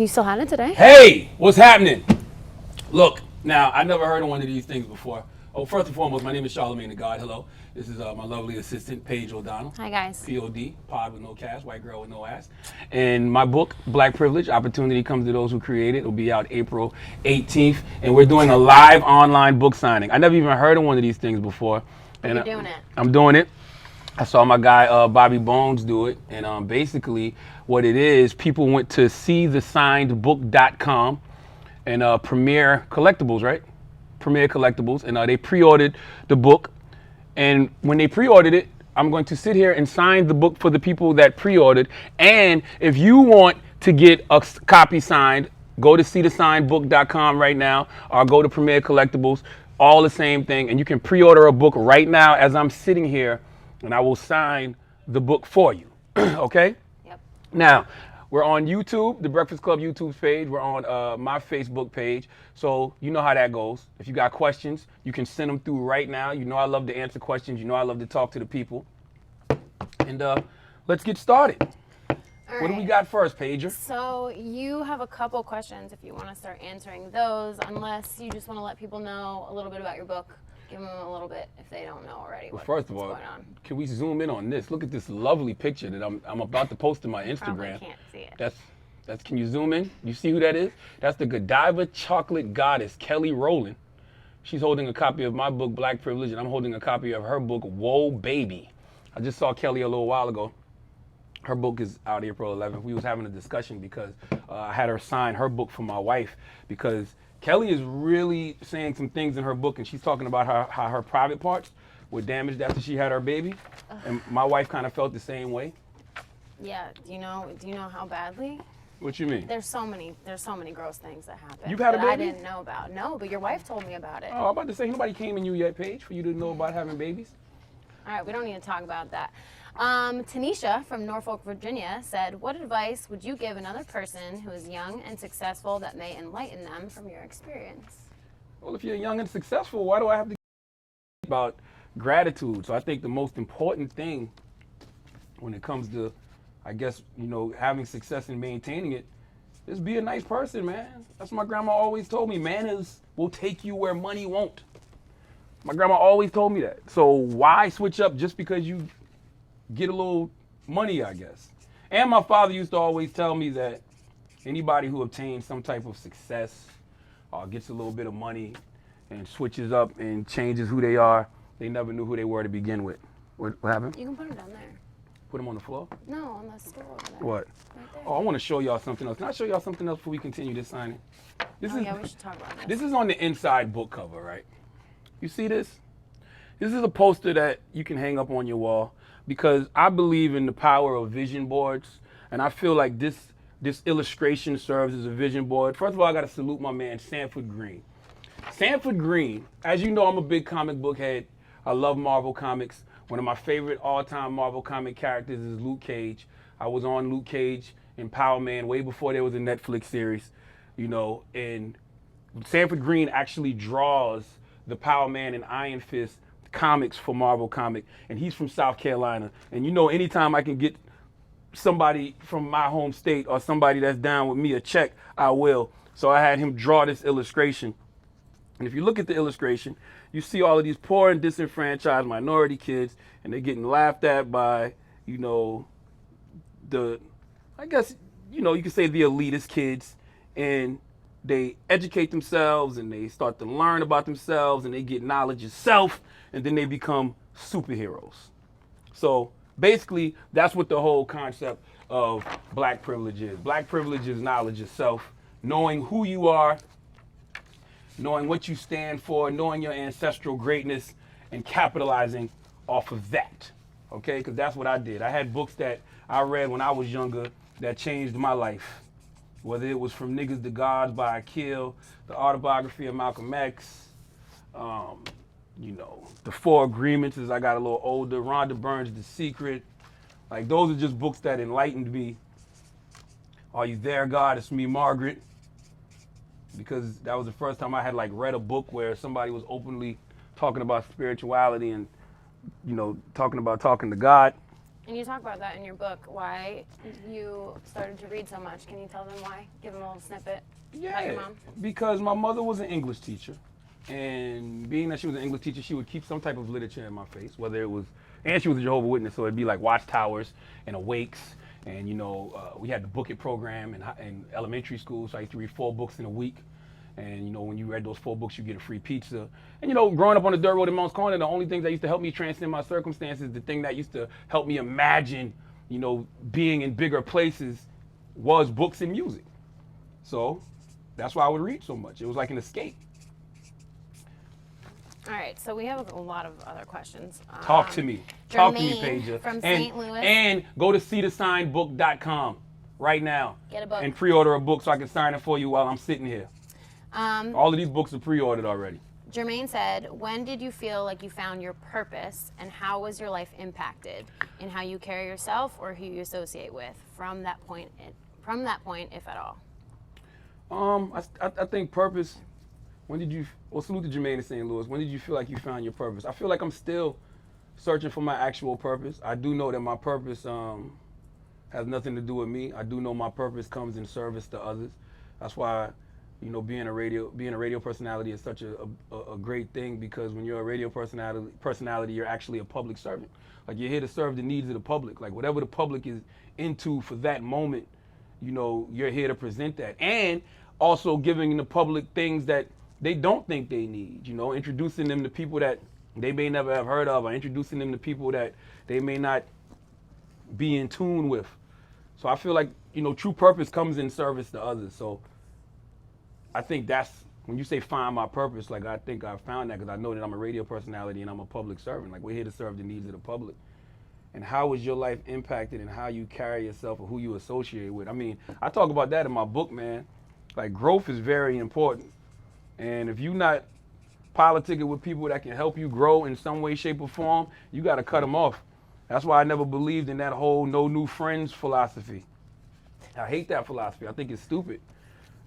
You still had it today? Hey, what's happening? Look, now, I never heard of one of these things before. Oh, first and foremost, my name is Charlamagne the God. Hello. This is my lovely assistant, Paige O'Donnell. Hi, guys. POD, pod with no cash, white girl with no ass. And my book, Black Privilege, Opportunity Comes to Those Who Create It, will be out April 18th. And we're doing a live online book signing. I never even heard of one of these things before. And you're doing it. I'm doing it. I saw my guy Bobby Bones do it, and basically what it is, people went to seethesignedbook.com and Premier Collectibles, right? Premier Collectibles, and they pre-ordered the book. And when they pre-ordered it, I'm going to sit here and sign the book for the people that pre-ordered. And if you want to get a copy signed, go to seethesignedbook.com right now, or go to Premier Collectibles, all the same thing, and you can pre-order a book right now as I'm sitting here, and I will sign the book for you. Okay? Yep. Now, we're on YouTube, the Breakfast Club YouTube page. We're on my Facebook page. So you know how that goes. If you got questions, you can send them through right now. You know I love to answer questions. You know I love to talk to the people. And let's get started. What do we got first, Pager? So you have a couple questions if you want to start answering those, unless you just want to let people know a little bit about your book. Give them a little bit if they don't know already. Well, first of all, can we zoom in on this? Look at this lovely picture that I'm about to post to my Instagram. I can't see it. That's can you zoom in? You see who that is? That's the Godiva chocolate goddess, Kelly Rowland. She's holding a copy of my book, Black Privilege, and I'm holding a copy of her book, Whoa Baby. I just saw Kelly a little while ago. Her book is out April 11th. We was having a discussion because I had her sign her book for my wife, because Kelly is really saying some things in her book, and she's talking about how her private parts were damaged after she had her baby. And my wife kind of felt the same way. Yeah. Do you know how badly? What you mean? There's so many gross things that happen. You've had a baby? I didn't know about. No, but your wife told me about it. Oh, I'm about to say, nobody came in you yet, Paige, for you to know about having babies. All right, we don't need to talk about that. Tanisha from Norfolk, Virginia said, what advice would you give another person who is young and successful that may enlighten them from your experience? Well, if you're young and successful, why do I have to about gratitude? So I think the most important thing when it comes to, I guess, having success and maintaining it, is be a nice person, man. That's what my grandma always told me. Manners will take you where money won't. My grandma always told me that. So why switch up just because you get a little money, I guess? And my father used to always tell me that anybody who obtains some type of success or gets a little bit of money and switches up and changes who they are, they never knew who they were to begin with. What happened? You can put them down there. Put them on the floor? No, on the stool over there. What? Right there. Oh, I want to show y'all something else. Can I show y'all something else before we continue this signing? Yeah, we should talk about this. This is on the inside book cover, right? You see this? This is a poster that you can hang up on your wall, because I believe in the power of vision boards, and I feel like this illustration serves as a vision board. First of all, I got to salute my man, Sanford Green. Sanford Green, as you know, I'm a big comic book head. I love Marvel Comics. One of my favorite all-time Marvel comic characters is Luke Cage. I was on Luke Cage and Power Man way before there was a Netflix series, and Sanford Green actually draws the Power Man and Iron Fist comics for Marvel Comic, and he's from South Carolina. And anytime I can get somebody from my home state or somebody that's down with me a check, I will. So I had him draw this illustration. And if you look at the illustration, you see all of these poor and disenfranchised minority kids, and they're getting laughed at by, you could say the elitist kids, and they educate themselves and they start to learn about themselves and they get knowledge of self, and then they become superheroes. So basically, that's what the whole concept of black privilege is. Black privilege is knowledge of self, knowing who you are, knowing what you stand for, knowing your ancestral greatness, and capitalizing off of that, okay? Because that's what I did. I had books that I read when I was younger that changed my life, whether it was From Niggas to Gods by Akil, the autobiography of Malcolm X, The Four Agreements as I got a little older, Rhonda Byrne's The Secret. Like, those are just books that enlightened me. Are You There, God? It's Me, Margaret. Because that was the first time I had read a book where somebody was openly talking about spirituality and, talking to God. And you talk about that in your book, why you started to read so much. Can you tell them why? Give them a little snippet about your mom. Because my mother was an English teacher. And being that she was an English teacher, she would keep some type of literature in my face, whether it was, and she was a Jehovah's Witness, so it'd be like Watchtowers and Awakes. And, you know, we had the Book It program in elementary school, so I used to read 4 books in a week. And, you know, when you read those 4 books, you get a free pizza. And, you know, growing up on the dirt road in Mounts Corner, the only things that used to help me transcend my circumstances, the thing that used to help me imagine, you know, being in bigger places was books and music. So that's why I would read so much. It was like an escape. All right, so we have a lot of other questions. Talk to me. Talk to me, Jermaine Paige. from And- St. Louis. And go to seethesignbook.com right now. Get a book. And pre-order a book so I can sign it for you while I'm sitting here. All of these books are pre-ordered already. Jermaine said, when did you feel like you found your purpose, and how was your life impacted in how you carry yourself or who you associate with from that point, if at all? I think purpose, when did you, well, salute to Jermaine in St. Louis. When did you feel like you found your purpose? I feel like I'm still searching for my actual purpose. I do know that my purpose has nothing to do with me. I do know my purpose comes in service to others. That's why, you know, being a radio personality is such a great thing, because when you're a radio personality, you're actually a public servant. Like, you're here to serve the needs of the public. Like, whatever the public is into for that moment, you know, you're here to present that. And also giving the public things that they don't think they need, you know, introducing them to people that they may never have heard of, or introducing them to people that they may not be in tune with. So I feel like, you know, true purpose comes in service to others. So I think that's, when you say find my purpose, like, I think I found that, because I know that I'm a radio personality and I'm a public servant. Like, we're here to serve the needs of the public. And how is your life impacted and how you carry yourself or who you associate with? I mean, I talk about that in my book, man. Like, growth is very important. And if you're not politicking with people that can help you grow in some way, shape, or form, you got to cut them off. That's why I never believed in that whole no new friends philosophy. I hate that philosophy. I think it's stupid.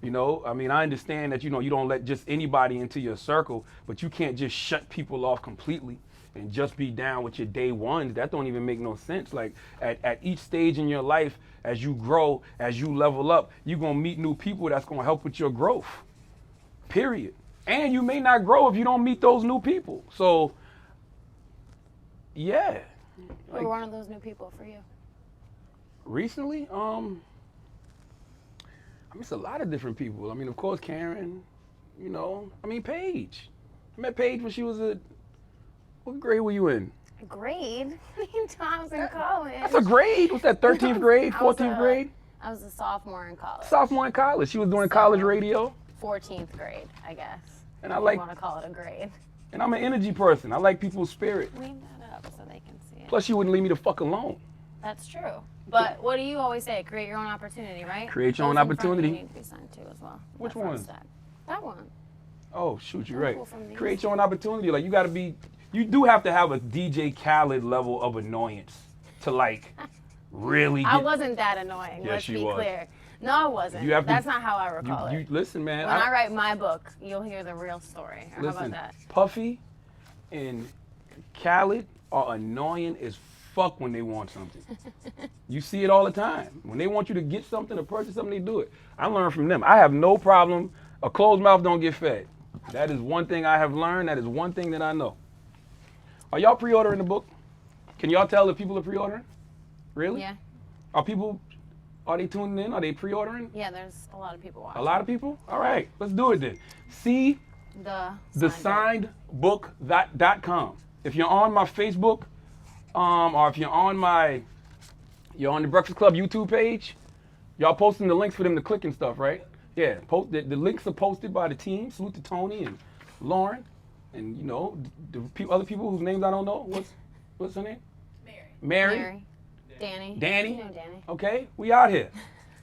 You know, I mean, I understand that, you know, you don't let just anybody into your circle, but you can't just shut people off completely and just be down with your day ones. That don't even make no sense. Like, at each stage in your life, as you grow, as you level up, you're going to meet new people that's going to help with your growth, period. And you may not grow if you don't meet those new people. So, yeah. Who were one of those new people for you? Recently, I mean, it's a lot of different people. I mean, of course, Karen, you know, I mean, Paige. I met Paige when she was what grade were you in? Grade? I was in college. That's a grade? What's that, 13th grade, 14th grade? I was a sophomore in college. Sophomore in college. She was doing college radio. 14th grade, I guess. And I if like, you want to call it a grade. and I'm an energy person. I like people's spirit. Lean that up so they can see it. Plus, you wouldn't leave me the fuck alone. That's true. But what do you always say? Create your own opportunity, right? Create your own Those in front of opportunity. you need to be signed too as well. Which That front one? stack. That one. Oh, shoot, you're Those right. people from these. Create your own opportunity. Like, you do have to have a DJ Khaled level of annoyance to, like, really I get. wasn't that annoying. Yes, Let's you be was. clear. No, I wasn't. You have to- That's not how I recall it. Listen, man. When I write my book, you'll hear the real story. Or how Listen, about that? Puffy and Khaled are annoying as fuck when they want something. You see it all the time. When they want you to get something or purchase something, they do it. I learned from them. I have no problem. A closed mouth don't get fed. That is one thing I have learned. That is one thing that I know. Are y'all pre-ordering the book? Can y'all tell if people are pre-ordering? Really? Yeah. Are they tuning in? Are they pre-ordering? Yeah, there's a lot of people watching. A lot of people? All right, let's do it then. See thesignedbook.com. If you're on my Facebook, or if you're on the Breakfast Club YouTube page, y'all posting the links for them to click and stuff, right? Yeah, the links are posted by the team. Salute to Tony and Lauren, and, you know, other people whose names I don't know. What's her name? Mary. Danny. Danny? You know Danny. Okay, we out here.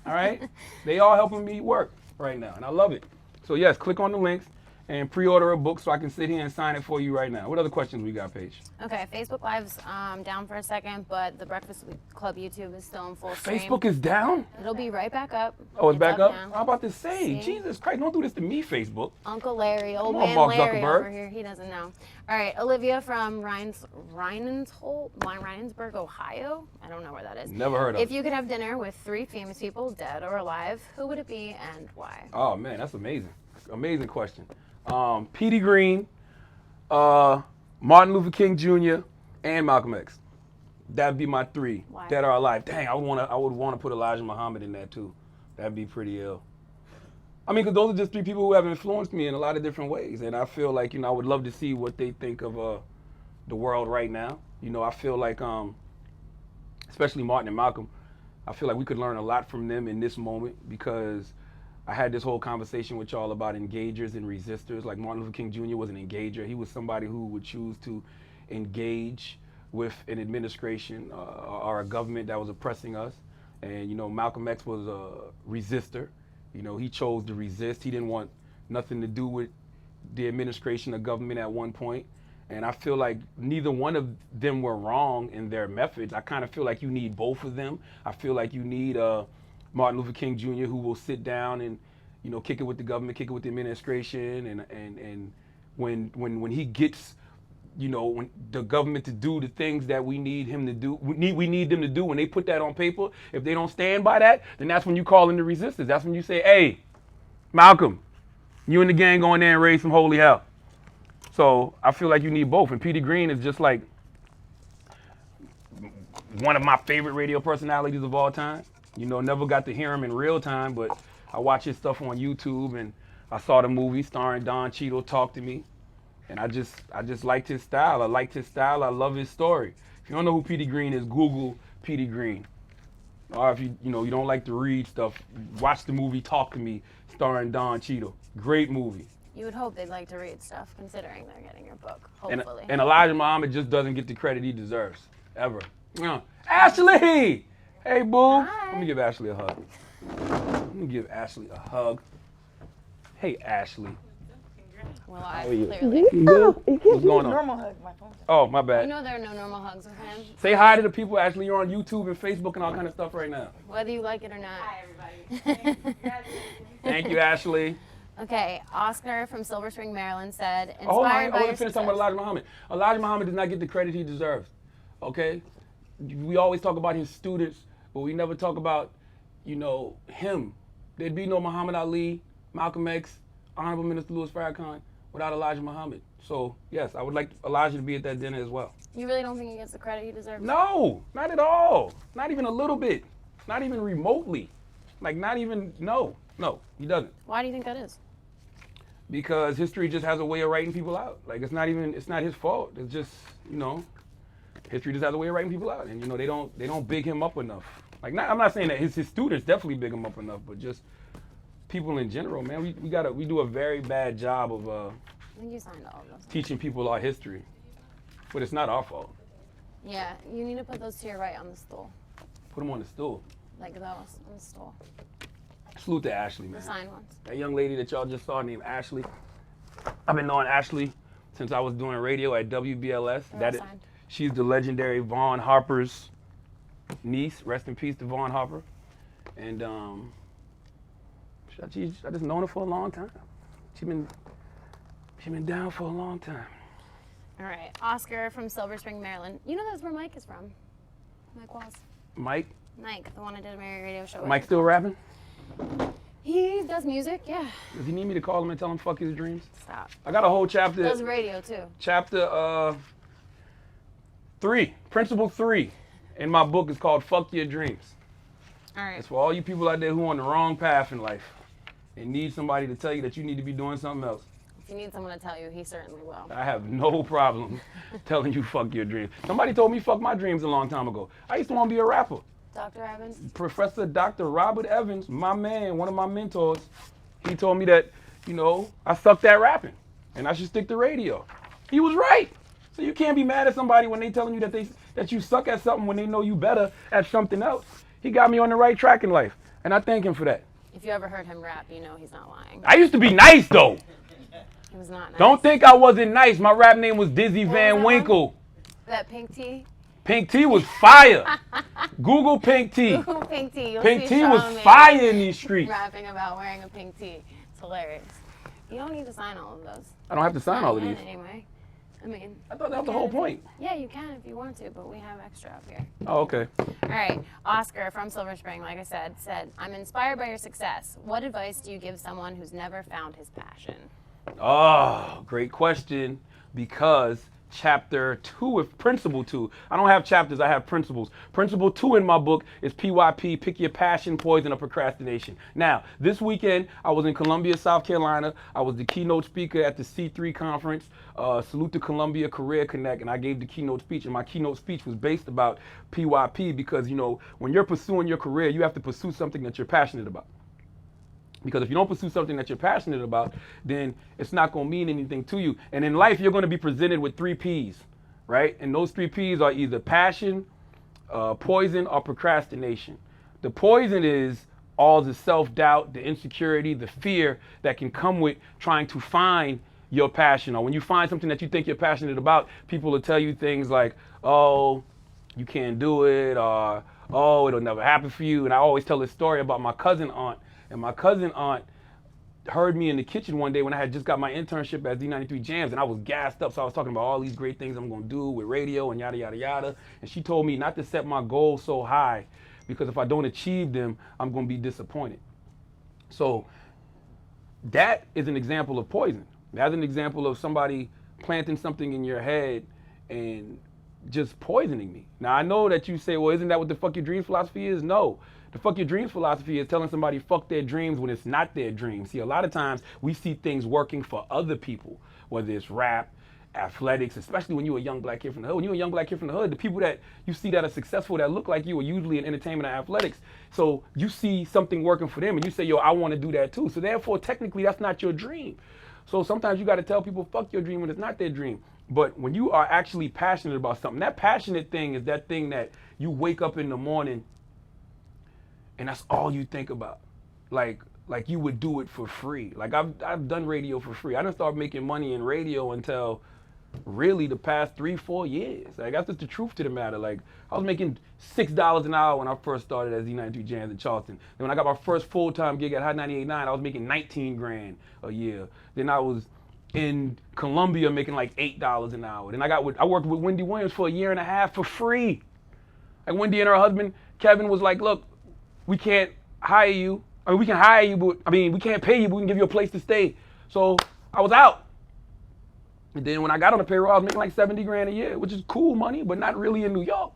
All right? They all helping me work right now, and I love it. So yes, click on the links and pre-order a book so I can sit here and sign it for you right now. What other questions we got, Paige? Okay, Facebook Live's down for a second, but the Breakfast Club YouTube is still in full stream. Facebook is down? It'll be right back up. Oh, it's back up? now. I'm about to say, See? Jesus Christ, don't do this to me, Facebook. Uncle Larry, old Come on, man Mark Larry Zuckerberg. over here. He doesn't know. All right, Olivia from Rhinesburg, Ohio. I don't know where that is. Never heard of If it. you could have dinner with 3 famous people, dead or alive, who would it be and why? Oh, man, that's amazing. Amazing question. Petey Green, Martin Luther King Jr., and Malcolm X. That'd be my 3 Why? that are alive. Dang, I would want to put Elijah Muhammad in that too. That'd be pretty ill. I mean, because those are just 3 people who have influenced me in a lot of different ways, and I feel like I would love to see what they think of the world right now. I feel like, especially Martin and Malcolm, I feel like we could learn a lot from them in this moment because I had this whole conversation with y'all about engagers and resistors. Like Martin Luther King Jr. was an engager. He was somebody who would choose to engage with an administration or a government that was oppressing us. And, Malcolm X was a resistor. He chose to resist. He didn't want nothing to do with the administration or government at one point. And I feel like neither one of them were wrong in their methods. I kind of feel like you need both of them. I feel like you need Martin Luther King Jr. who will sit down and, kick it with the government, kick it with the administration. And when he gets, when the government to do the things that we need him to do, we need them to do, when they put that on paper, if they don't stand by that, then that's when you call in the resistance. That's when you say, hey, Malcolm, you and the gang go in there and raise some holy hell. So I feel like you need both. And Petey Green is just like one of my favorite radio personalities of all time. Never got to hear him in real time, but I watch his stuff on YouTube, and I saw the movie starring Don Cheadle, Talk to Me. And I just liked his style. I liked his style. I love his story. If you don't know who Petey Green is, Google Petey Green. Or if you don't like to read stuff, watch the movie Talk to Me, starring Don Cheadle. Great movie. You would hope they'd like to read stuff, considering they're getting your book, hopefully. And Elijah Muhammad just doesn't get the credit he deserves, ever. Ashley! Hey, boo. Hi. Let me give Ashley a hug. Hey, Ashley. Well, I How are you? clearly. You good? What's going on? Normal hug, my phone. Oh, my bad. There are no normal hugs with him, Say hi to the people, Ashley. You're on YouTube and Facebook and all kind of stuff right now. whether you like it or not. Hi, everybody. Thank you, Ashley. Okay, Oscar from Silver Spring, Maryland said, inspired Hold on, by I your want to finish talking about success. Elijah Muhammad. Elijah Muhammad does not get the credit he deserves, okay? We always talk about his students, but we never talk about, him. There'd be no Muhammad Ali, Malcolm X, Honorable Minister Louis Farrakhan without Elijah Muhammad. So, yes, I would like Elijah to be at that dinner as well. You really don't think he gets the credit he deserves? No, not at all. Not even a little bit. Not even remotely. Like, not even, no, he doesn't. Why do you think that is? Because history just has a way of writing people out. Like, it's not his fault. It's just, history just has a way of writing people out. And, they don't big him up enough. Like, I'm not saying that his students definitely big him up enough, but just people in general, man, we do a very bad job of I think you signed all of those. teaching people our history. But it's not our fault. Yeah, you need to put those to your right on the stool. Put them on the stool. Like those on the stool. Salute to Ashley, The man. signed ones. That young lady that y'all just saw named Ashley. I've been knowing Ashley since I was doing radio at WBLS. They're all signed. She's the legendary Vaughn Harper's niece. Rest in peace to Vaughn Harper. And I just known her for a long time. She been down for a long time. All right, Oscar from Silver Spring, Maryland. You know that's where Mike is from. Mike was. Mike Mike, the one I did a Mary radio show with. Mike still rapping? He does music, yeah. Does he need me to call him and tell him fuck his dreams? Stop. I got a whole chapter. Does radio too. Chapter 3, principle 3 in my book is called Fuck Your Dreams. All right. It's for all you people out there who are on the wrong path in life and need somebody to tell you that you need to be doing something else. If you need someone to tell you, he certainly will. I have no problem telling you fuck your dreams. Somebody told me fuck my dreams a long time ago. I used to want to be a rapper. Dr. Evans? Professor Dr. Robert Evans, my man, one of my mentors, he told me that, I sucked at rapping and I should stick to radio. He was right. So you can't be mad at somebody when they telling you that you suck at something when they know you better at something else. He got me on the right track in life, and I thank him for that. If you ever heard him rap, you know he's not lying. I used to be nice, though. He was not nice. Don't think I wasn't nice. My rap name was Dizzy Van that Winkle. That pink tea? Pink tea was fire. Google pink tea. Google pink tea. You'll Pink see tea was Charlamagne fire in these streets. rapping about wearing a pink tee. It's hilarious. You don't need to sign all of those. I don't have to sign all of these. Anyway. I mean, I thought that was the whole point. Yeah, you can if you want to, but we have extra up here. Oh, okay. All right. Oscar from Silver Spring, like I said, I'm inspired by your success. What advice do you give someone who's never found his passion? Oh, great question. Because chapter 2 of principle 2, I don't have chapters, I have principles. Principle 2 in my book is PYP, pick your passion, poison, or procrastination. Now, this weekend, I was in Columbia, South Carolina. I was the keynote speaker at the C3 conference, Salute to Columbia Career Connect, and I gave the keynote speech, and my keynote speech was based about PYP because, you know, when you're pursuing your career, you have to pursue something that you're passionate about. Because if you don't pursue something that you're passionate about, then it's not going to mean anything to you. And in life, you're going to be presented with 3 P's, right? And those 3 P's are either passion, poison, or procrastination. The poison is all the self-doubt, the insecurity, the fear that can come with trying to find your passion. Or when you find something that you think you're passionate about, people will tell you things like, oh, you can't do it, or, oh, it'll never happen for you. And I always tell this story about my cousin aunt. And my cousin aunt heard me in the kitchen one day when I had just got my internship at Z93 Jams, and I was gassed up. So I was talking about all these great things I'm going to do with radio and yada, yada, yada. And she told me not to set my goals so high because if I don't achieve them, I'm going to be disappointed. So that is an example of poison. That's an example of somebody planting something in your head and just poisoning me. Now, I know that you say, well, isn't that what the fuck your dreams philosophy is? No. The fuck your dreams philosophy is telling somebody fuck their dreams when it's not their dream. See, a lot of times we see things working for other people, whether it's rap, athletics, especially when you're a young black kid from the hood. When you're a young black kid from the hood, the people that you see that are successful, that look like you, are usually in entertainment or athletics. So you see something working for them and you say, yo, I want to do that too. So therefore, technically, that's not your dream. So sometimes you got to tell people fuck your dream when it's not their dream. But when you are actually passionate about something, that passionate thing is that thing that you wake up in the morning and that's all you think about. Like you would do it for free. Like I've done radio for free. I didn't start making money in radio until really the past 3-4 years. Like that's just the truth to the matter. Like I was making $6 an hour when I first started at Z93 Jams in Charleston. Then when I got my first full-time gig at Hot 98.9, I was making 19 grand a year. Then I was in Columbia making like $8 an hour. Then I worked with Wendy Williams for a year and a half for free. Like Wendy and her husband Kevin was like, look, we can't hire you. I mean, we can hire you, but we can't pay you, but we can give you a place to stay. So I was out. And then when I got on the payroll, I was making like 70 grand a year, which is cool money, but not really in New York.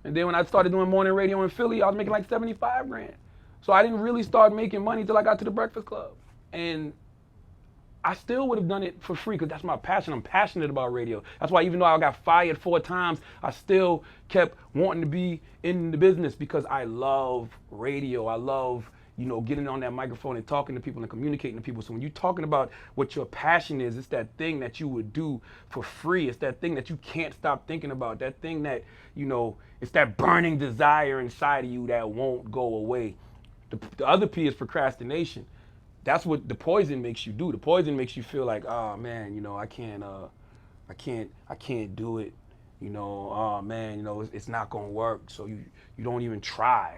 And then when I started doing morning radio in Philly, I was making like 75 grand. So I didn't really start making money until I got to the Breakfast Club. And I still would have done it for free because that's my passion. I'm passionate about radio. That's why even though I got fired 4 times, I still kept wanting to be in the business because I love radio. I love, getting on that microphone and talking to people and communicating to people. So when you're talking about what your passion is, it's that thing that you would do for free. It's that thing that you can't stop thinking about. That thing that, it's that burning desire inside of you that won't go away. The other P is procrastination. That's what the poison makes you do. The poison makes you feel like, oh man, I can't do it. Oh man, it's not gonna work. So you don't even try.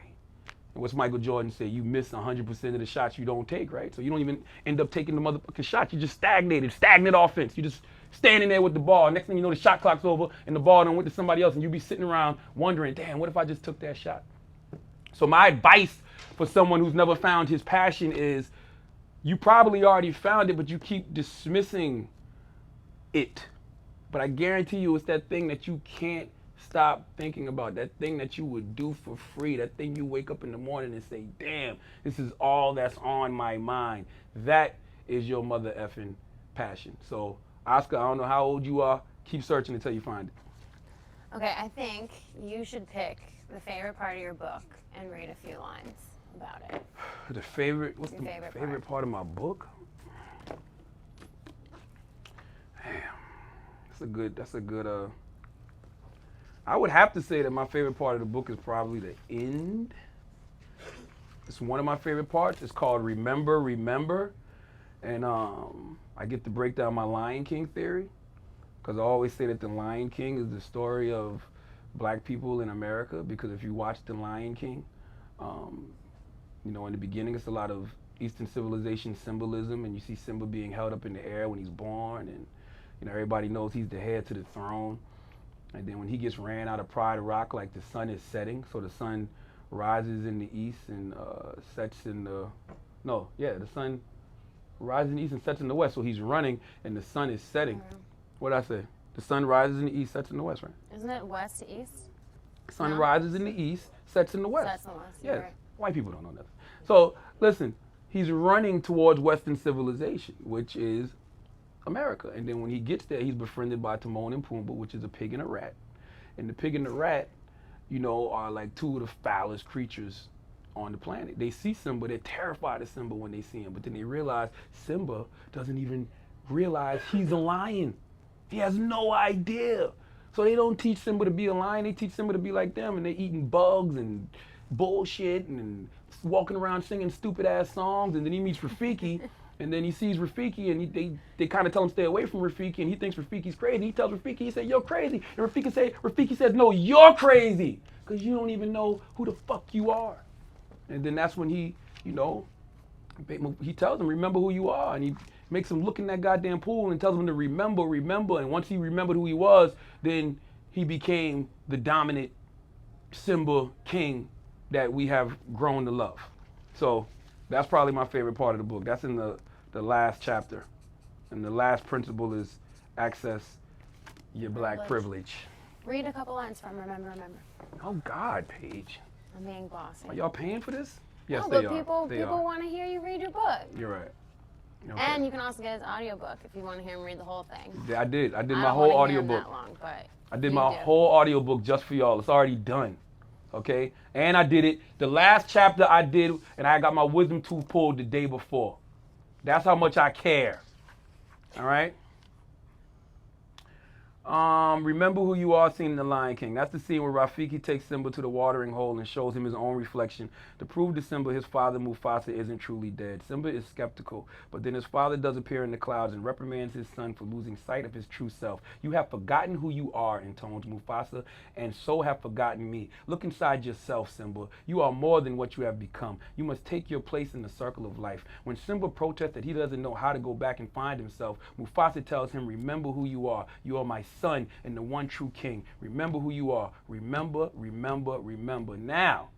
And what's Michael Jordan say? You miss 100% of the shots you don't take, right? So you don't even end up taking the motherfucking shot. You just stagnant offense. You just standing there with the ball. Next thing you know, the shot clock's over and the ball done went to somebody else, and you be sitting around wondering, damn, what if I just took that shot? So my advice for someone who's never found his passion is, you probably already found it, but you keep dismissing it. But I guarantee you it's that thing that you can't stop thinking about, that thing that you would do for free, that thing you wake up in the morning and say, damn, this is all that's on my mind. That is your mother effing passion. So, Oscar, I don't know how old you are. Keep searching until you find it. Okay, I think you should pick the favorite part of your book and read a few lines about it. The favorite, what's the favorite part of my book? Damn, that's a good, I would have to say that my favorite part of the book is probably the end. It's one of my favorite parts. It's called Remember, Remember. And I get to break down my Lion King theory, because I always say that the Lion King is the story of black people in America, because if you watch the Lion King, in the beginning it's a lot of Eastern civilization symbolism, and you see Simba being held up in the air when he's born, and everybody knows he's the heir to the throne. And then when he gets ran out of Pride Rock, like the sun is setting, so the sun rises in the east and sets in the sun rises in the east and sets in the west. So he's running and the sun is setting. What did I say? The sun rises in the east, sets in the west, right? Isn't it west to east? Sun rises in the east, sets in the west. Sets in the west. Yes. Right. White people don't know nothing. So listen, he's running towards Western civilization, which is America. And then when he gets there, he's befriended by Timon and Pumbaa, which is a pig and a rat. And the pig and the rat, are like two of the foulest creatures on the planet. They see Simba, they're terrified of Simba when they see him, but then they realize Simba doesn't even realize he's a lion. He has no idea. So they don't teach Simba to be a lion, they teach Simba to be like them, and they're eating bugs and bullshit and walking around singing stupid ass songs. And then he meets Rafiki, and then he sees Rafiki, and they kind of tell him stay away from Rafiki, and he thinks Rafiki's crazy. He tells Rafiki, he said, "You're crazy." And Rafiki says, "No, you're crazy, because you don't even know who the fuck you are." And then that's when he tells him, "Remember who you are." And he makes him look in that goddamn pool and tells him to remember. And once he remembered who he was, then he became the dominant Simba king that we have grown to love. So that's probably my favorite part of the book. That's in the last chapter. And the last principle is access your black privilege. Read a couple lines from Remember. Oh God, Paige. I'm being bossy. Are y'all paying for this? Yes, no, they but are. people want to hear you read your book. You're right. Okay. And you can also get his audiobook if you want to hear him read the whole thing. Yeah, I did my don't whole wanna hear him audiobook. that long, but I did my whole audiobook just for y'all. It's already done. Okay? And I did it. The last chapter I did, and I got my wisdom tooth pulled the day before. That's how much I care. All right? Remember who you are, scene in The Lion King. That's the scene where Rafiki takes Simba to the watering hole and shows him his own reflection to prove to Simba his father Mufasa isn't truly dead. Simba is skeptical, but then his father does appear in the clouds and reprimands his son for losing sight of his true self. "You have forgotten who you are," intones Mufasa, "and so have forgotten me. Look inside yourself, Simba. You are more than what you have become. You must take your place in the circle of life." When Simba protests that he doesn't know how to go back and find himself, Mufasa tells him, "Remember who you are. You are my son and the one true king. Remember who you are. Remember, remember, remember." Now,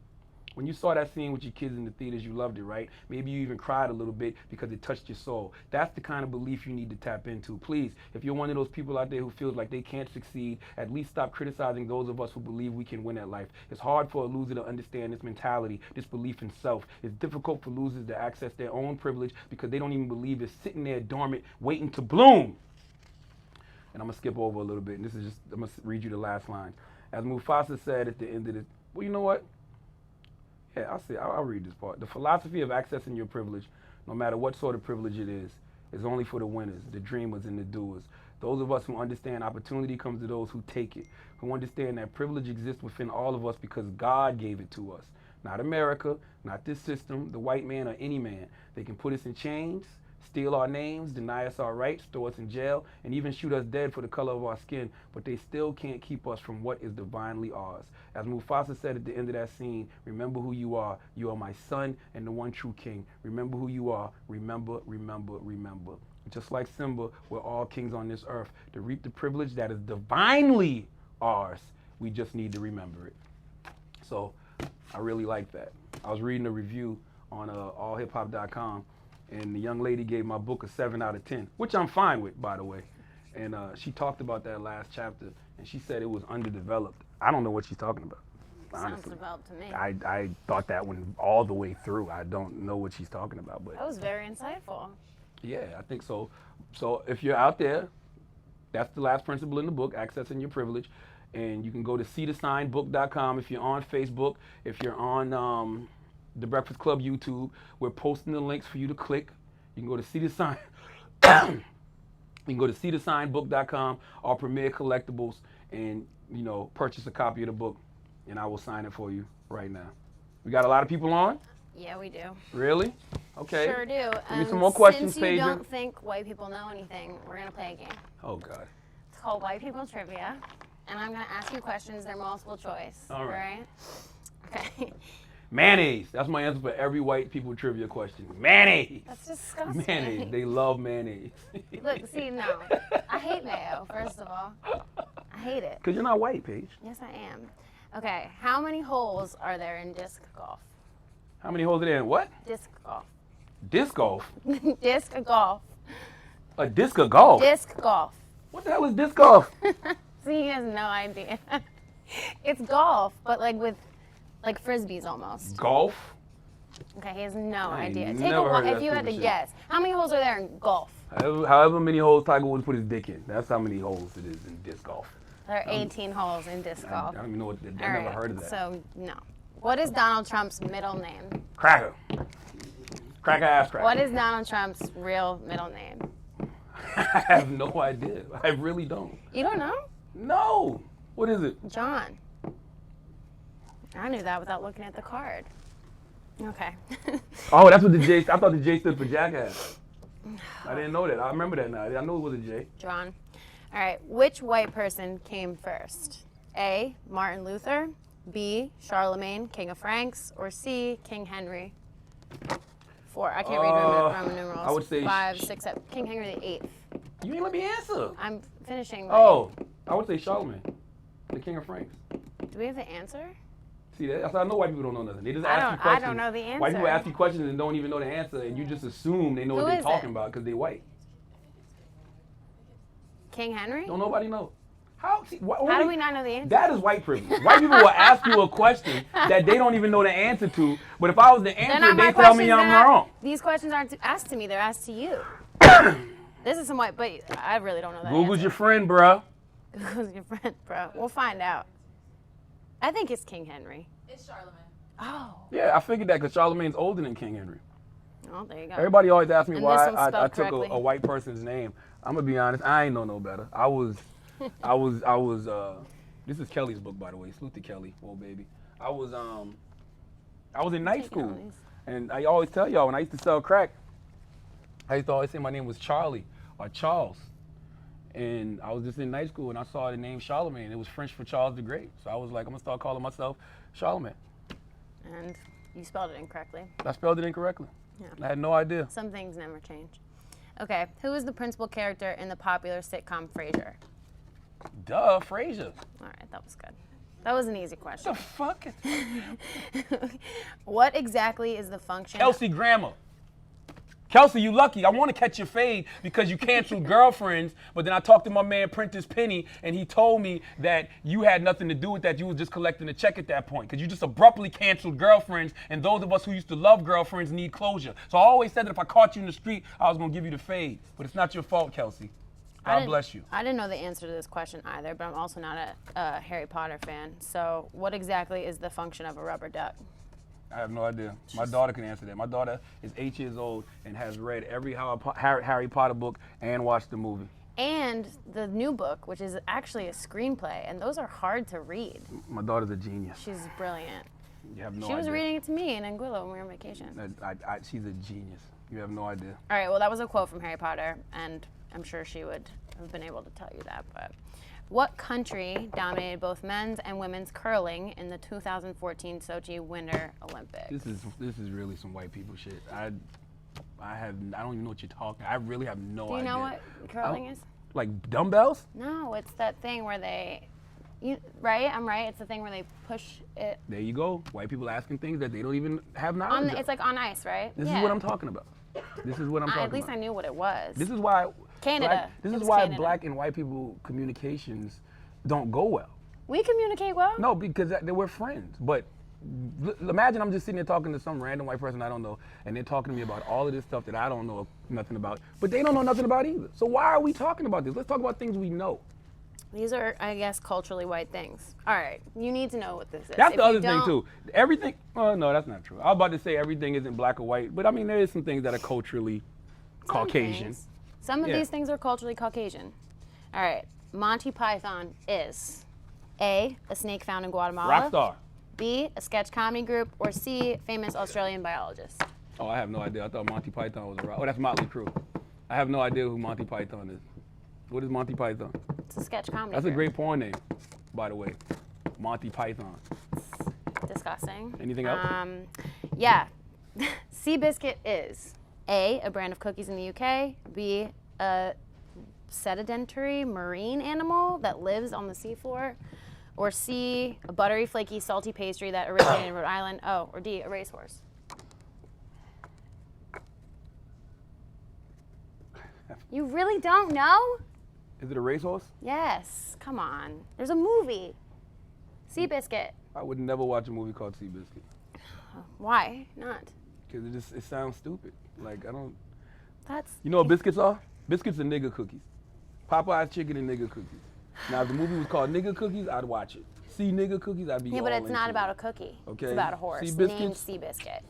when you saw that scene with your kids in the theaters, you loved it, right? Maybe you even cried a little bit because it touched your soul. That's the kind of belief you need to tap into. Please, if you're one of those people out there who feels like they can't succeed, at least stop criticizing those of us who believe we can win at life. It's hard for a loser to understand this mentality, this belief in self. It's difficult for losers to access their own privilege because they don't even believe it's sitting there dormant, waiting to bloom. And I'm going to skip over a little bit, and I'm going to read you the last line. As Mufasa said at the end of well, you know what? Yeah, I'll read this part. "The philosophy of accessing your privilege, no matter what sort of privilege it is only for the winners, the dreamers, and the doers. Those of us who understand opportunity comes to those who take it, who understand that privilege exists within all of us because God gave it to us. Not America, not this system, the white man, or any man. They can put us in chains, steal our names, deny us our rights, throw us in jail, and even shoot us dead for the color of our skin, but they still can't keep us from what is divinely ours. As Mufasa said at the end of that scene, "Remember who you are. You are my son and the one true king. Remember who you are. Remember, remember, remember." Just like Simba, we're all kings on this earth. To reap the privilege that is divinely ours, we just need to remember it. So I really like that. I was reading a review on allhiphop.com, and the young lady gave my book a 7 out of 10, which I'm fine with, by the way. And she talked about that last chapter, and she said it was underdeveloped. I don't know what she's talking about, honestly. Sounds developed to me. I thought that one all the way through. I don't know what she's talking about, but That was very insightful. yeah, I think so. So if you're out there, that's the last principle in the book, accessing your privilege. And you can go to seethesignbook.com if you're on Facebook, if you're on the Breakfast Club YouTube. We're posting the links for you to click. You can go to seethesignbook.com, our Premier Collectibles, and purchase a copy of the book, and I will sign it for you right now. We got a lot of people on? Yeah, we do. Really? Okay. Sure do. Give me some more questions, Since you Phaedra. don't think white people know anything, we're going to play a game. Oh, God. It's called White People Trivia. And I'm going to ask you questions. They're multiple choice. All right. Okay. Mayonnaise. That's my answer for every white people trivia question. Mayonnaise. That's disgusting. Mayonnaise. They love mayonnaise. Look, see, no. I hate mayo, first of all. I hate it. Because you're not white, Paige. Yes, I am. Okay. How many holes are there in disc golf? How many holes are there in what? Disc golf. Disc golf? Disc golf. A disc of golf? Disc golf. What the hell is disc golf? See, he has no idea. It's golf, but like with like frisbees almost. Golf? Okay, he has no I ain't idea. Take never heard of if that you had to stupid shit. guess. How many holes are there in golf? However many holes Tiger Woods put his dick in. That's how many holes it is in disc golf. There are 18 holes in disc I golf. don't even know what. I All never right, heard of that. So, no. What is Donald Trump's middle name? Cracker. Cracker ass cracker. What is Donald Trump's real middle name? I have no idea. I really don't. You don't know? No. What is it? John. I knew that without looking at the card. Okay. Oh, that's what the J. I thought the J stood for jackass. I didn't know that. I remember that now. I know it was a J. John. All right. Which white person came first? A. Martin Luther. B. Charlamagne, King of Franks. Or C. King Henry. 4. I can't read Roman numerals. I would say 5, 6, 7. King Henry VIII. You ain't let me answer. I'm finishing. Oh, I would say Charlamagne, the King of Franks. Do we have the answer? See that? That's how I know white people don't know nothing. They just I ask don't- you questions. I don't know the White people answer. ask you questions and don't even know the answer, and you just assume they know Who what they're is talking it? about because they white. King Henry? Don't nobody know. How? See, How do we not know the answer? That is white privilege. White people will ask you a question that they don't even know the answer to, but if I was the They're answer, not my they tell me questions, I'm they're not- wrong. These questions aren't asked to me, they're asked to you. This is some white, but I really don't know that Google's answer. your friend, bruh. Google's your friend, bro. We'll find out. I think it's King Henry. It's Charlamagne. Oh. Yeah, I figured that because Charlemagne's older than King Henry. Well, there you go. Everybody always asks me And why this one's I spelled took correctly. a white person's name. I'm gonna be honest, I ain't know no better. This is Kelly's book, by the way. Salute to Kelly, old baby. I was in night Taking all school, these. and I always tell y'all when I used to sell crack, I used to always say my name was Charlie or Charles, and I was just in night school and I saw the name Charlamagne. It was French for Charles the Great, so I was like, I'm gonna start calling myself Charlamagne. And you spelled it incorrectly. I spelled it incorrectly. Yeah. I had no idea. Some things never change. Okay, who is the principal character in the popular sitcom Frasier? Duh, Frasier. All right, that was good. That was an easy question. What the fuck? What exactly is the function? Kelsey Grammer. Kelsey, you lucky. I want to catch your fade because you canceled Girlfriends, but then I talked to my man Prentice Penny, and he told me that you had nothing to do with that. You was just collecting a check at that point because you just abruptly canceled Girlfriends, and those of us who used to love Girlfriends need closure. So I always said that if I caught you in the street, I was going to give you the fade, but it's not your fault, Kelsey. God bless you. I didn't know the answer to this question either, but I'm also not a Harry Potter fan. So what exactly is the function of a rubber duck? I have no idea. My daughter can answer that. My daughter is 8 years old and has read every Harry Potter book and watched the movie. And the new book, which is actually a screenplay, and those are hard to read. My daughter's a genius. She's brilliant. You have no She was idea. reading it to me in Anguilla when we were on vacation. She's a genius. You have no idea. All right, well, that was a quote from Harry Potter, and I'm sure she would have been able to tell you that. But what country dominated both men's and women's curling in the 2014 Sochi Winter Olympics? This is really some white people shit. I don't even know what you're talking. I really have no idea. Do you know what curling is? Like dumbbells? No, it's that thing where right? I'm right. It's the thing where they push it There you go. White people asking things that they don't even have knowledge of. it's like on ice, right? This is what I'm talking about. This is what I'm talking At least about. I knew what it was. This is why Canada. This It is was why Canada. black and white people communications don't go well. We communicate well. No, because they were friends. But imagine I'm just sitting there talking to some random white person I don't know, and they're talking to me about all of this stuff that I don't know nothing about, but they don't know nothing about either. So why are we talking about this? Let's talk about things we know. These are, I guess, culturally white things. All right, you need to know what this is. That's If the you other thing don't- too. Everything. Oh no, that's not true. I was about to say everything isn't black or white, but I mean there is some things that are culturally Some Caucasian. things. Some of Yeah. these things are culturally Caucasian. All right, Monty Python is A, a snake found in Guatemala. Rockstar. B, a sketch comedy group. Or C, famous Australian biologist. Oh, I have no idea. I thought Monty Python was a rock. Oh, that's Motley Crue. I have no idea who Monty Python is. What is Monty Python? It's a sketch comedy. That's a group. great porn name, by the way. Monty Python. Disgusting. Anything else? Yeah. Seabiscuit is A, a brand of cookies in the UK, B, a sedentary marine animal that lives on the seafloor, or C, a buttery, flaky, salty pastry that originated in Rhode Island, oh, or D, a racehorse. You really don't know? Is it a racehorse? Yes. Come on. There's a movie. Seabiscuit. I would never watch a movie called Seabiscuit. Why not? Because it sounds stupid. Like, I don't... That's... You know what biscuits are? Biscuits are nigger cookies. Popeye's chicken and nigger cookies. Now, if the movie was called Nigger Cookies, I'd watch it. See nigger cookies, I'd be Yeah, all but it's not into about it. a cookie. Okay. It's about a horse Seabiscuits? named Seabiscuit.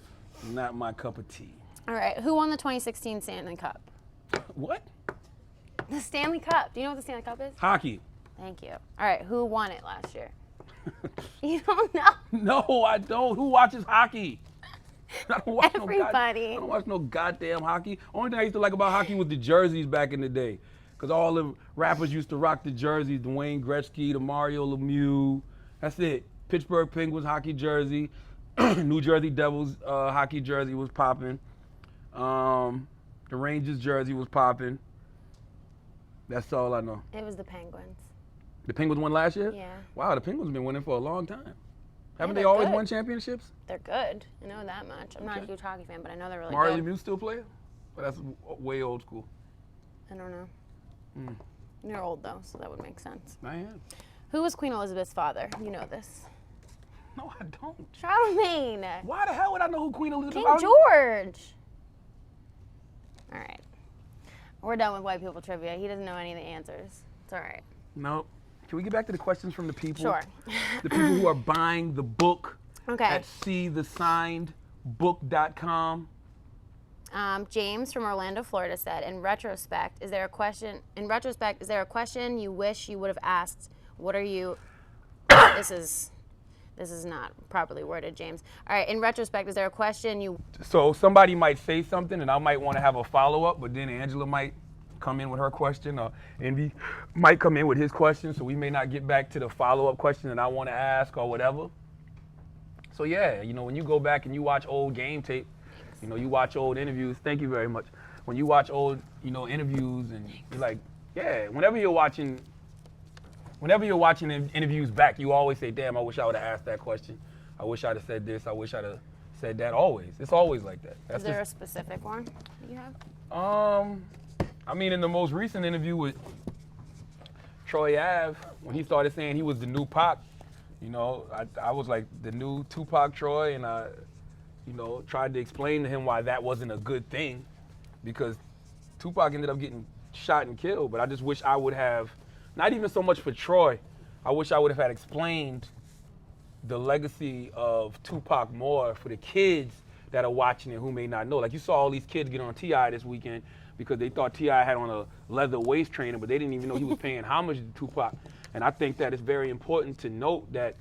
Not my cup of tea. All right. Who won the 2016 Stanley Cup? What? The Stanley Cup. Do you know what the Stanley Cup is? Hockey. Thank you. All right. Who won it last year? You don't know. No, I don't. Who watches hockey? I don't watch Everybody. I don't watch no goddamn hockey. Only thing I used to like about hockey was the jerseys back in the day. Because all the rappers used to rock the jerseys. The Wayne Gretzky, the Mario Lemieux. That's it. Pittsburgh Penguins hockey jersey. New Jersey Devils hockey jersey was popping. The Rangers jersey was popping. That's all I know. It was the Penguins. The Penguins won last year? Yeah. Wow, the Penguins have been winning for a long time. Haven't they they're always good. won championships? They're good. I know that much. I'm not a Okay. huge hockey fan, but I know they're really Mario good. Lemieux still play? But that's way old school. I don't know. Mm. You're old though, so that would make sense. I am. Who was Queen Elizabeth's father? You know this. No, I don't. Charlamagne. Why the hell would I know who Queen Elizabeth King is? George. All right. We're done with white people trivia. He doesn't know any of the answers. It's all right. No. Can we get back to the questions from the people? Sure. The people who are buying the book Okay. at seethesignedbook.com. James from Orlando, Florida said, in retrospect, is there a question you wish you would have asked? What are you This is not properly worded, James. All right, in retrospect, is there a question you So somebody might say something and I might want to have a follow-up, but then Angela might come in with her question, or Envy might come in with his question, so we may not get back to the follow-up question that I want to ask or whatever. So yeah, when you go back and you watch old game tape, you watch old interviews. Thank you very much. When you watch old, interviews, and you're like, yeah, whenever you're watching interviews back, you always say, damn, I wish I would have asked that question. I wish I'd have said this. I wish I'd have said that. Always. It's always like that. is there a specific one that you have? In the most recent interview with Troy Ave, when he started saying he was the new Pac, I was like the new Tupac Troy, and I, tried to explain to him why that wasn't a good thing, because Tupac ended up getting shot and killed. But I just wish I would have, not even so much for Troy, I wish I would have had explained the legacy of Tupac more for the kids that are watching it who may not know. Like, you saw all these kids get on T.I. this weekend because they thought T.I. had on a leather waist trainer, but they didn't even know he was paying homage to Tupac. And I think that it's very important to note that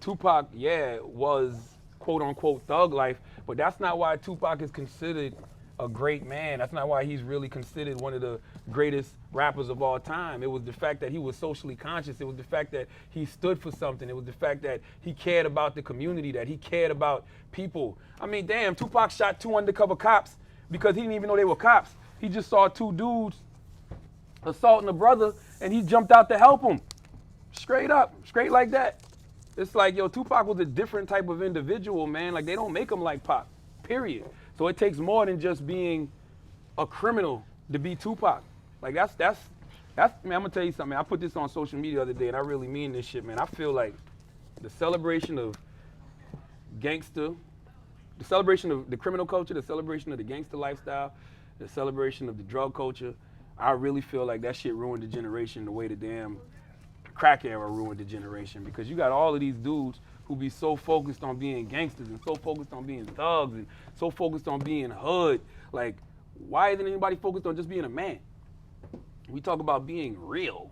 Tupac, was quote-unquote thug life, but that's not why Tupac is considered a great man. That's not why he's really considered one of the greatest rappers of all time. It was the fact that he was socially conscious. It was the fact that he stood for something. It was the fact that he cared about the community, that he cared about people. I mean, damn, Tupac shot 2 undercover cops because he didn't even know they were cops. He just saw 2 dudes assaulting a brother, and he jumped out to help him. Straight up, straight like that. It's like, Tupac was a different type of individual, man. Like, they don't make him like Pac, period. So it takes more than just being a criminal to be Tupac. Like, that's man, I'm gonna tell you something, man. I put this on social media the other day, and I really mean this shit, man. I feel like the celebration of gangster, the celebration of the criminal culture, the celebration of the gangster lifestyle, the celebration of the drug culture, I really feel like that shit ruined the generation the way the damn crack era ruined the generation, because you got all of these dudes who be so focused on being gangsters and so focused on being thugs and so focused on being hood. Like, why isn't anybody focused on just being a man? We talk about being real.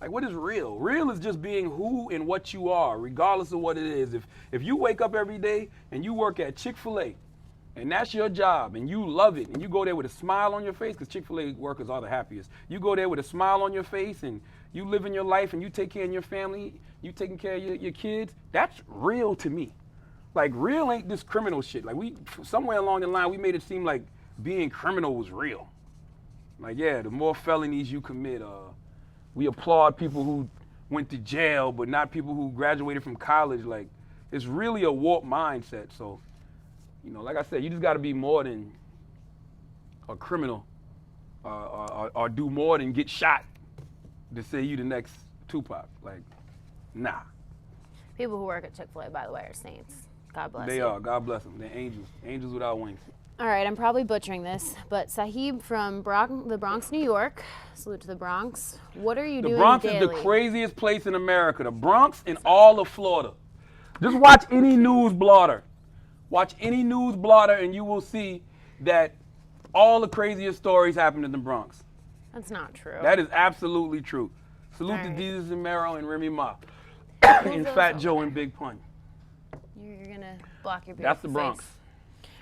Like, what is real? Real is just being who and what you are, regardless of what it is. If you wake up every day and you work at Chick-fil-A and that's your job, and you love it, and you go there with a smile on your face, because Chick-fil-A workers are the happiest. You go there with a smile on your face, and you live in your life, and you take care of your family, you taking care of your kids. That's real to me. Like, real ain't this criminal shit. Like, somewhere along the line, we made it seem like being criminal was real. Like, yeah, the more felonies you commit, we applaud people who went to jail, but not people who graduated from college. Like, it's really a warped mindset. So, you know, like I said, you just got to be more than a criminal or do more than get shot to say you the next Tupac. Like, nah. People who work at Chick-fil-A, by the way, are saints. God bless They you. are. God bless them. They're angels. Angels without wings. All right, I'm probably butchering this, but Sahib from the Bronx, New York. Salute to the Bronx. What are you doing The Bronx daily? is the craziest place in America. The Bronx and all of Florida. Just watch any news blotter. Watch any news blotter and you will see that all the craziest stories happen in the Bronx. That's not true. That is absolutely true. Salute to right. Jesus and Mero and Remy Ma. Who's and those Fat over Joe there? and Big Pun. You're going to block your beautiful That's the Bronx. face.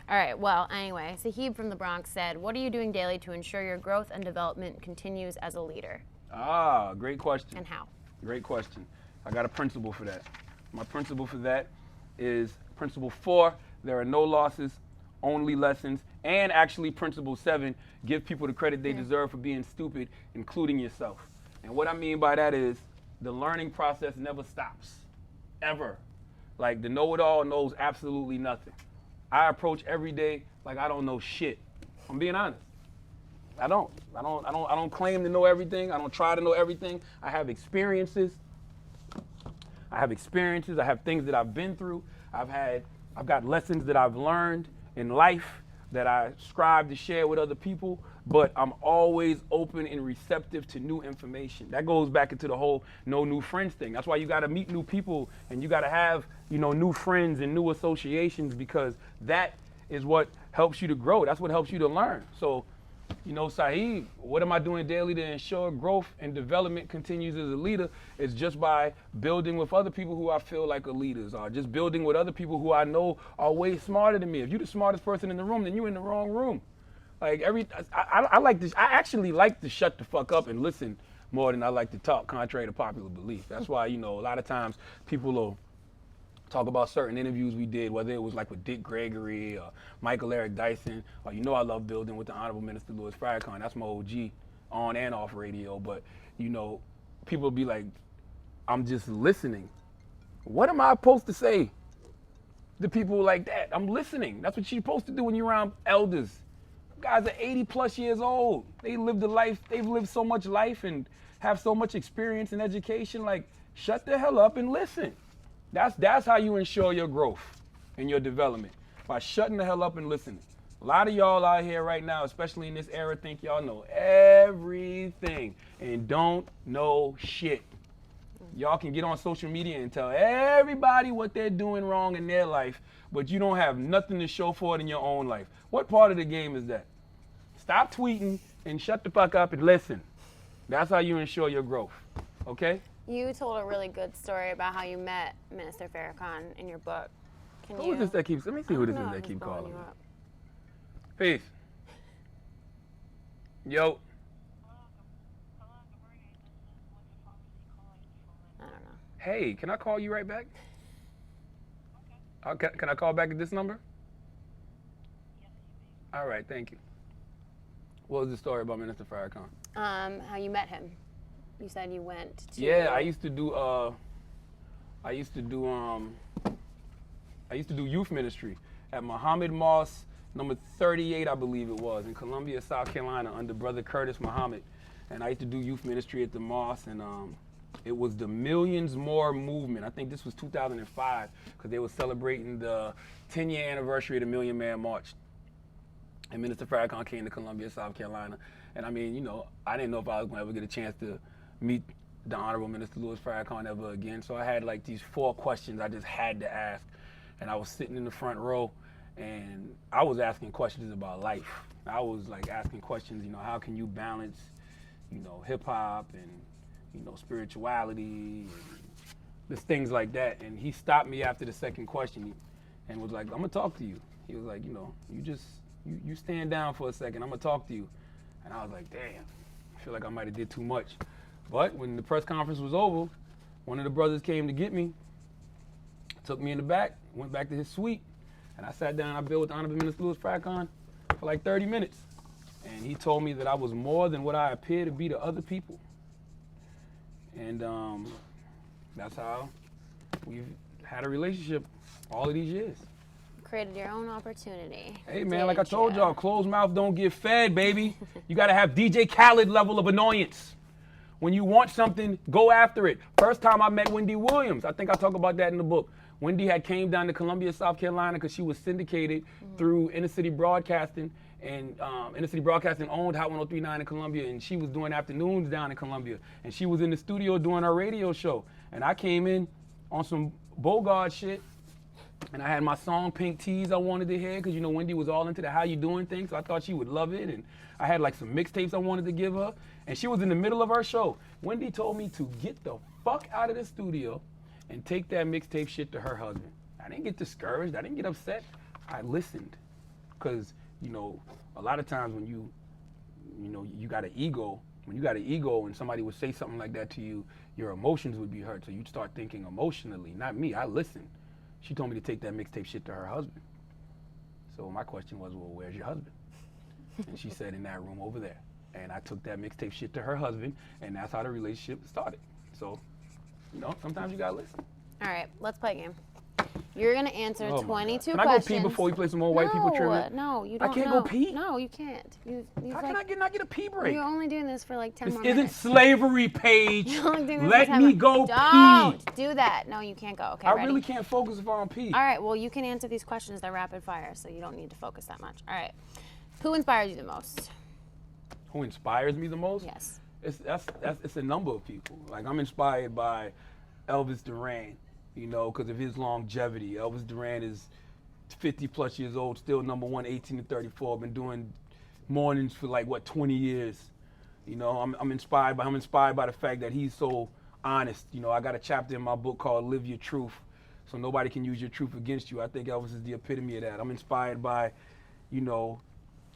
All right, well, anyway, Sahib from the Bronx said, what are you doing daily to ensure your growth and development continues as a leader? Ah, great question. And how? Great question. I got a principle for that. My principle for that is principle 4, there are no losses, only lessons, and actually principle 7, give people the credit they deserve for being stupid, including yourself. And what I mean by that is the learning process never stops, ever. Like the know-it-all knows absolutely nothing. I approach every day like I don't know shit. I'm being honest. I don't claim to know everything. I don't try to know everything. I have experiences. I have things that I've been through. I've got lessons that I've learned in life that I strive to share with other people, but I'm always open and receptive to new information. That goes back into the whole no new friends thing. That's why you gotta meet new people and you gotta have, new friends and new associations, because that is what helps you to grow. That's what helps you to learn. So, Saeed, what am I doing daily to ensure growth and development continues as a leader? It's just by building with other people who I feel like are leaders, or just building with other people who I know are way smarter than me. If you're the smartest person in the room, then you're in the wrong room. Like I like this. I actually like to shut the fuck up and listen more than I like to talk, contrary to popular belief. That's why, a lot of times people will talk about certain interviews we did, whether it was like with Dick Gregory or Michael Eric Dyson, or I love building with the Honorable Minister Louis Farrakhan. That's my OG on and off radio. But, people be like, I'm just listening. What am I supposed to say to people like that? I'm listening. That's what you're supposed to do when you're around elders. Guys are 80 plus years old. They lived a life, they've lived so much life and have so much experience and education. Like, shut the hell up and listen. That's how you ensure your growth and your development, by shutting the hell up and listening. A lot of y'all out here right now, especially in this era, think y'all know everything and don't know shit. Y'all can get on social media and tell everybody what they're doing wrong in their life, but you don't have nothing to show for it in your own life. What part of the game is that? Stop tweeting and shut the fuck up and listen. That's how you ensure your growth, okay? You told a really good story about how you met Minister Farrakhan in your book. Who is this that keeps, let me see who this is that keeps calling me. Peace. Yo. I don't know. Hey, can I call you right back? Okay. Can I call back at this number? All right, thank you. What was the story about Minister Farrakhan? How you met him. You said you went to... Yeah, I used to do youth ministry at Muhammad Mosque, number 38, I believe it was, in Columbia, South Carolina, under Brother Curtis Muhammad. And I used to do youth ministry at the mosque, and it was the Millions More movement. I think this was 2005, because they were celebrating the 10-year anniversary of the Million Man March. And Minister Farrakhan came to Columbia, South Carolina. And I mean, I didn't know if I was going to ever get a chance to meet the Honorable Minister Louis Farrakhan ever again. So I had like these 4 questions I just had to ask. And I was sitting in the front row, and I was asking questions about life. I was like asking questions, how can you balance, hip hop and, spirituality and just things like that. And he stopped me after the second question and was like, I'm gonna talk to you. He was like, you know, you stand down for a second. I'm gonna talk to you. And I was like, damn, I feel like I might have did too much. But when the press conference was over, one of the brothers came to get me, took me in the back, went back to his suite, and I sat down and I built with Honorable Minister Louis Farrakhan for like 30 minutes. And he told me that I was more than what I appear to be to other people. And that's how we've had a relationship all of these years. Created your own opportunity. Hey man, like I told y'all, closed mouth don't get fed, baby. You gotta have DJ Khaled level of annoyance. When you want something, go after it. First time I met Wendy Williams, I think I talk about that in the book. Wendy had came down to Columbia, South Carolina, because she was syndicated through Inner City Broadcasting, and Inner City Broadcasting owned Hot 103.9 in Columbia, and she was doing afternoons down in Columbia, and she was in the studio doing her radio show, and I came in on some Bogart shit, and I had my song Pink Tees I wanted to hear, because you know Wendy was all into the how you doing thing, so I thought she would love it, and I had like some mixtapes I wanted to give her, and she was in the middle of her show. Wendy told me to get the fuck out of the studio and take that mixtape shit to her husband. I didn't get discouraged, I didn't get upset, I listened, because you know, a lot of times when you got an ego, when you got an ego and somebody would say something like that to you, your emotions would be hurt, so you'd start thinking emotionally. Not me, I listened. She told me to take that mixtape shit to her husband. So my question was, well, where's your husband? And she said, in that room over there. And I took that mixtape shit to her husband, and that's how the relationship started. So, you know, sometimes you gotta listen. All right, let's play a game. You're gonna answer 22 questions. Can I go pee before we play some more white people trivia? No, you don't. I can't go pee? No, you can't. How can I not get a pee break? You're only doing this for like 10 This more isn't minutes. slavery, Paige. You're only doing this Let for 10 me minutes. go Don't pee. do that. No, you can't go. Okay, I ready? really can't focus if I don't pee. All right, well, you can answer these questions. They're rapid fire, so you don't need to focus that much. All right. Who inspires you the most? Who inspires me the most? Yes. It's a number of people. Like, I'm inspired by Elvis Duran, you know, because of his longevity. Elvis Duran is 50 plus years old, still number one, 18 to 34. Been doing mornings for like, 20 years. You know, I'm inspired by the fact that he's so honest. You know, I got a chapter in my book called Live Your Truth, so nobody can use your truth against you. I think Elvis is the epitome of that. I'm inspired by, you know,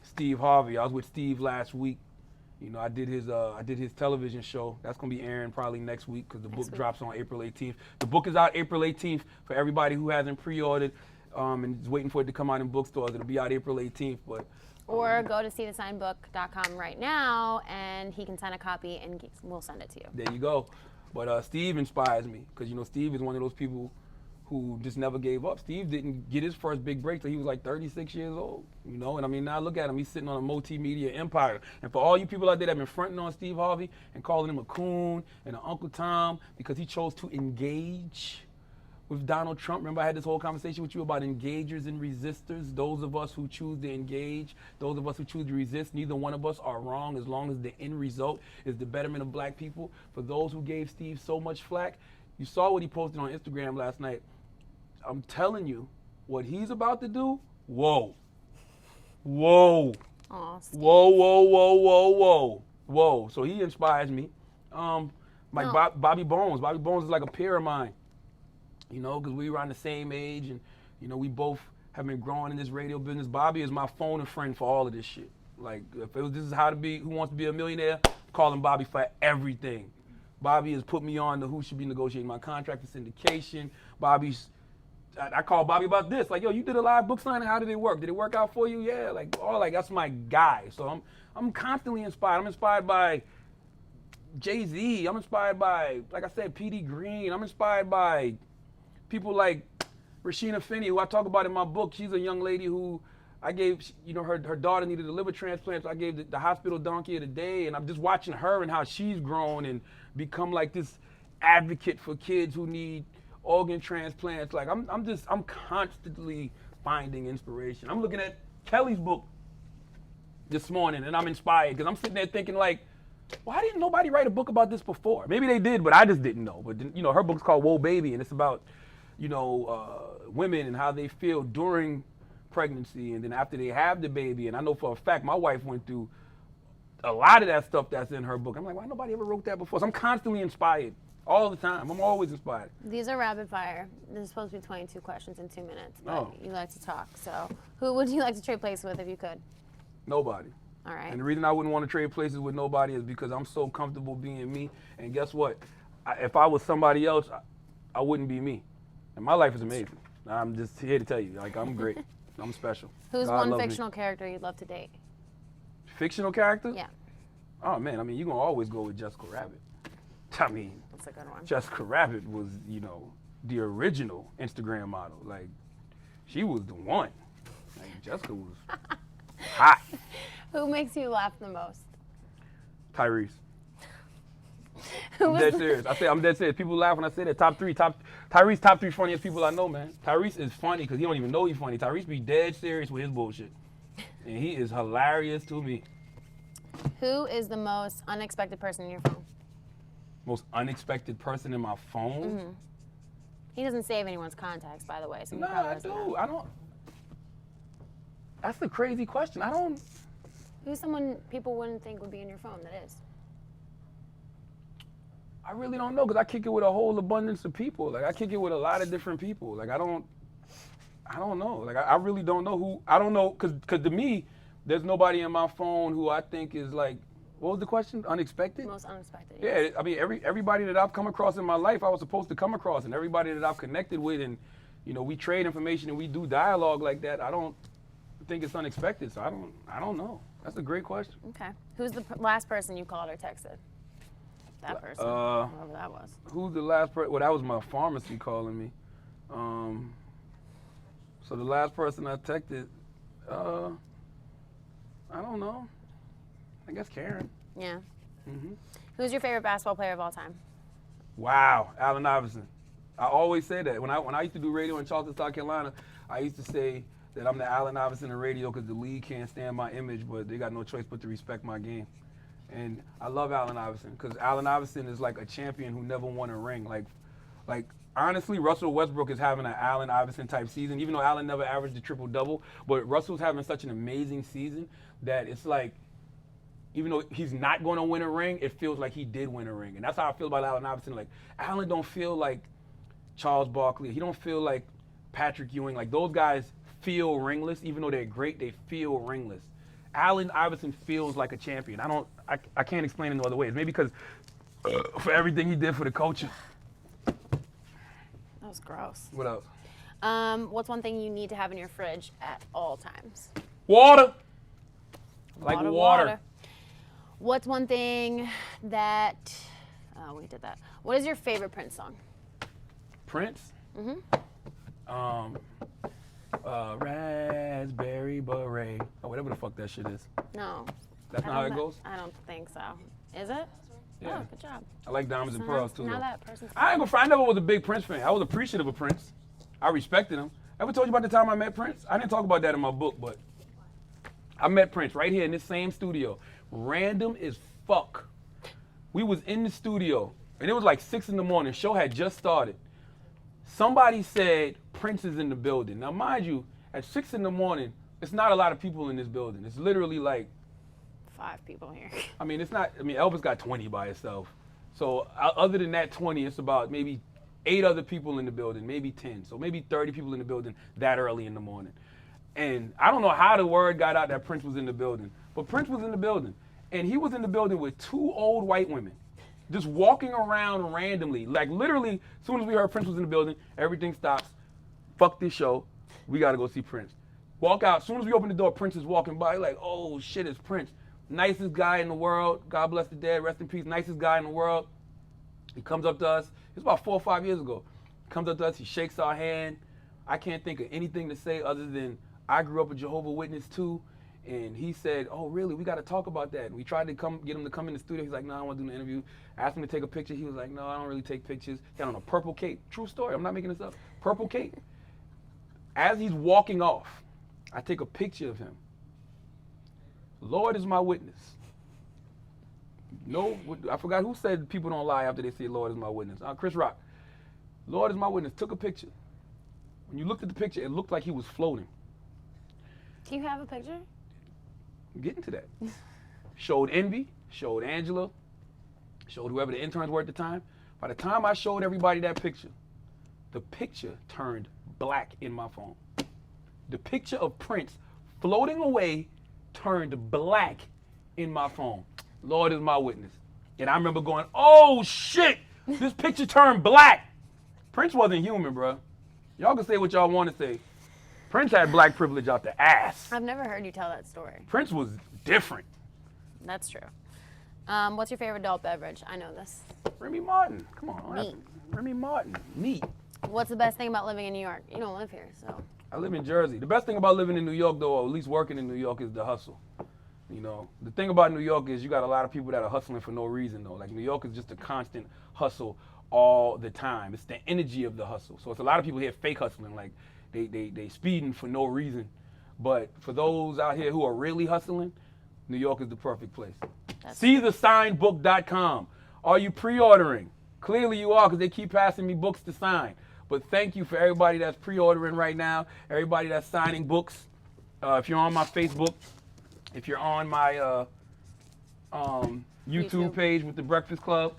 Steve Harvey. I was with Steve last week. You know, I did his television show. That's gonna be airing probably next week because the book drops on April 18th. The book is out April 18th for everybody who hasn't pre-ordered and is waiting for it to come out in bookstores. It'll be out April 18th, but. Or go to seethesignbook.com right now, and he can sign a copy, and we'll send it to you. There you go. But Steve inspires me because, you know, Steve is one of those people who just never gave up. Steve didn't get his first big break till he was like 36 years old, you know? And I mean, now look at him, he's sitting on a multimedia empire. And for all you people out there that have been fronting on Steve Harvey and calling him a coon and an Uncle Tom because he chose to engage with Donald Trump. Remember I had this whole conversation with you about engagers and resistors? Those of us who choose to engage, those of us who choose to resist, neither one of us are wrong as long as the end result is the betterment of black people. For those who gave Steve so much flack, you saw what he posted on Instagram last night. I'm telling you, what he's about to do, whoa. Whoa. Aw, Steve. Whoa, whoa, whoa, whoa, whoa. Whoa. So he inspires me. Bobby Bones. Bobby Bones is like a peer of mine. You know, because we were around the same age and, you know, we both have been growing in this radio business. Bobby is my phone and friend for all of this shit. Like, if this is how to be, Who Wants to Be a Millionaire, calling Bobby for everything. Bobby has put me on to who should be negotiating my contract for syndication. I call Bobby about this. Like, yo, you did a live book signing. How did it work? Did it work out for you? Yeah, that's my guy. So I'm constantly inspired. I'm inspired by Jay-Z. I'm inspired by, like I said, P.D. Green. I'm inspired by people like Rashina Finney, who I talk about in my book. She's a young lady who I gave, you know, her daughter needed a liver transplant, so I gave the hospital donkey of the day, and I'm just watching her and how she's grown and become like this advocate for kids who need organ transplants. Like I'm constantly finding inspiration. I'm looking at Kelly's book this morning and I'm inspired because I'm sitting there thinking like, why didn't nobody write a book about this before? Maybe they did, but I just didn't know. But you know, her book's called Whoa Baby, and it's about, you know, women and how they feel during pregnancy and then after they have the baby. And I know for a fact my wife went through a lot of that stuff that's in her book. I'm like, why nobody ever wrote that before? So I'm constantly inspired All the time. I'm always inspired. These are rapid fire. This is supposed to be 22 questions in 2 minutes. But Oh. you like to talk. So who would you like to trade places with if you could? Nobody. All right. And the reason I wouldn't want to trade places with nobody is because I'm so comfortable being me. And guess what? If I was somebody else, I wouldn't be me. And my life is amazing. I'm just here to tell you, like, I'm great. I'm special. Who's God one loves me. fictional character you'd love to date? Fictional character? Yeah. Oh, man, I mean, you're going to always go with Jessica Rabbit. I mean, That's a good one. Jessica Rabbit was, you know, the original Instagram model. Like, she was the one. Like, Jessica was hot. Who makes you laugh the most? Tyrese. Who I'm was dead the- serious. I'm dead serious. People laugh when I say that. Tyrese, top three funniest people I know, man. Tyrese is funny because he don't even know he's funny. Tyrese be dead serious with his bullshit. And he is hilarious to me. Who is the most unexpected person in your phone? Most unexpected person in my phone? Mm-hmm. He doesn't save anyone's contacts, by the way. So he Nah, probably I doesn't do. know. I don't. That's a crazy question. I don't. Who's someone people wouldn't think would be in your phone that is? I really don't know because I kick it with a whole abundance of people. Like I kick it with a lot of different people. Like I don't know. Like I really don't know who. I don't know because to me, there's nobody in my phone who I think is like. What was the question? Unexpected? Most unexpected. Yeah, I mean everybody that I've come across in my life, I was supposed to come across, and everybody that I've connected with, and you know, we trade information and we do dialogue like that. I don't think it's unexpected, so I don't know. That's a great question. Okay. Who's the last person you called or texted? That person. Whoever that was. Who's the last person? Well, that was my pharmacy calling me. So the last person I texted, I don't know. I guess Karen. Yeah. hmm Who's your favorite basketball player of all time? Wow, Allen Iverson. I always say that. When I used to do radio in Charleston, South Carolina, I used to say that I'm the Allen Iverson of radio because the league can't stand my image, but they got no choice but to respect my game. And I love Allen Iverson because Allen Iverson is like a champion who never won a ring. Like honestly, Russell Westbrook is having an Allen Iverson type season, even though Allen never averaged a triple-double. But Russell's having such an amazing season that it's like, even though he's not going to win a ring, it feels like he did win a ring. And that's how I feel about Allen Iverson. Like, Allen don't feel like Charles Barkley. He don't feel like Patrick Ewing. Like, those guys feel ringless. Even though they're great, they feel ringless. Allen Iverson feels like a champion. I can't explain it no other way. It's maybe because for everything he did for the culture. That was gross. What else? What's one thing you need to have in your fridge at all times? Water. Like water. What's one thing that, oh, we did that. What is your favorite Prince song? Prince? Mm-hmm. Raspberry Beret. Oh, whatever the fuck that shit is. No. That's not how it goes? I don't think so. Is it? Yeah. Oh, good job. I like Diamonds and So Pearls too. now though. that person's I ain't gonna front. I never was a big Prince fan. I was appreciative of Prince. I respected him. Ever told you about the time I met Prince? I didn't talk about that in my book, but I met Prince right here in this same studio. Random as fuck. We was in the studio, and it was like 6 in the morning. Show had just started. Somebody said Prince is in the building. Now, mind you, at 6 in the morning, it's not a lot of people in this building. It's literally like, 5 people here. I mean, it's not, I mean, Elvis got 20 by himself. So other than that 20, it's about maybe 8 other people in the building, maybe 10. So maybe 30 people in the building that early in the morning. And I don't know how the word got out that Prince was in the building, but Prince was in the building. And he was in the building with 2 old white women, just walking around randomly. Like literally, as soon as we heard Prince was in the building, everything stops. Fuck this show. We gotta go see Prince. Walk out. As soon as we open the door, Prince is walking by. Like, oh shit, it's Prince. Nicest guy in the world. God bless the dead. Rest in peace. Nicest guy in the world. He comes up to us. It was about 4 or 5 years ago. He comes up to us. He shakes our hand. I can't think of anything to say other than I grew up a Jehovah's Witness too. And he said, oh, really? We got to talk about that. And we tried to get him to come in the studio. He's like, no, I want to do an interview. Asked him to take a picture. He was like, no, I don't really take pictures. He had on a purple cape. True story. I'm not making this up. Purple cape. As he's walking off, I take a picture of him. Lord is my witness. No, I forgot who said people don't lie after they say Lord is my witness. Chris Rock. Lord is my witness. Took a picture. When you looked at the picture, it looked like he was floating. Do you have a picture? I'm getting to that. Showed Envy, showed Angela, showed whoever the interns were at the time. By the time I showed everybody that picture, the picture turned black in my phone. The picture of Prince floating away turned black in my phone. Lord is my witness. And I remember going, oh shit, this picture turned black. Prince wasn't human, bro. Y'all can say what y'all want to say. Prince had black privilege out the ass. I've never heard you tell that story. Prince was different. That's true. What's your favorite adult beverage? I know this. Remy Martin. Come on. Neat. Remy Martin. Neat. What's the best thing about living in New York? You don't live here, so. I live in Jersey. The best thing about living in New York, though, or at least working in New York, is the hustle. You know, the thing about New York is you got a lot of people that are hustling for no reason, though. Like, New York is just a constant hustle all the time. It's the energy of the hustle. So it's a lot of people here fake hustling, like they speeding for no reason. But for those out here who are really hustling, New York is the perfect place. SeeTheSignedBook.com. Are you pre-ordering? Clearly you are, because they keep passing me books to sign. But thank you for everybody that's pre-ordering right now, everybody that's signing books. If you're on my Facebook, if you're on my YouTube page with the Breakfast Club,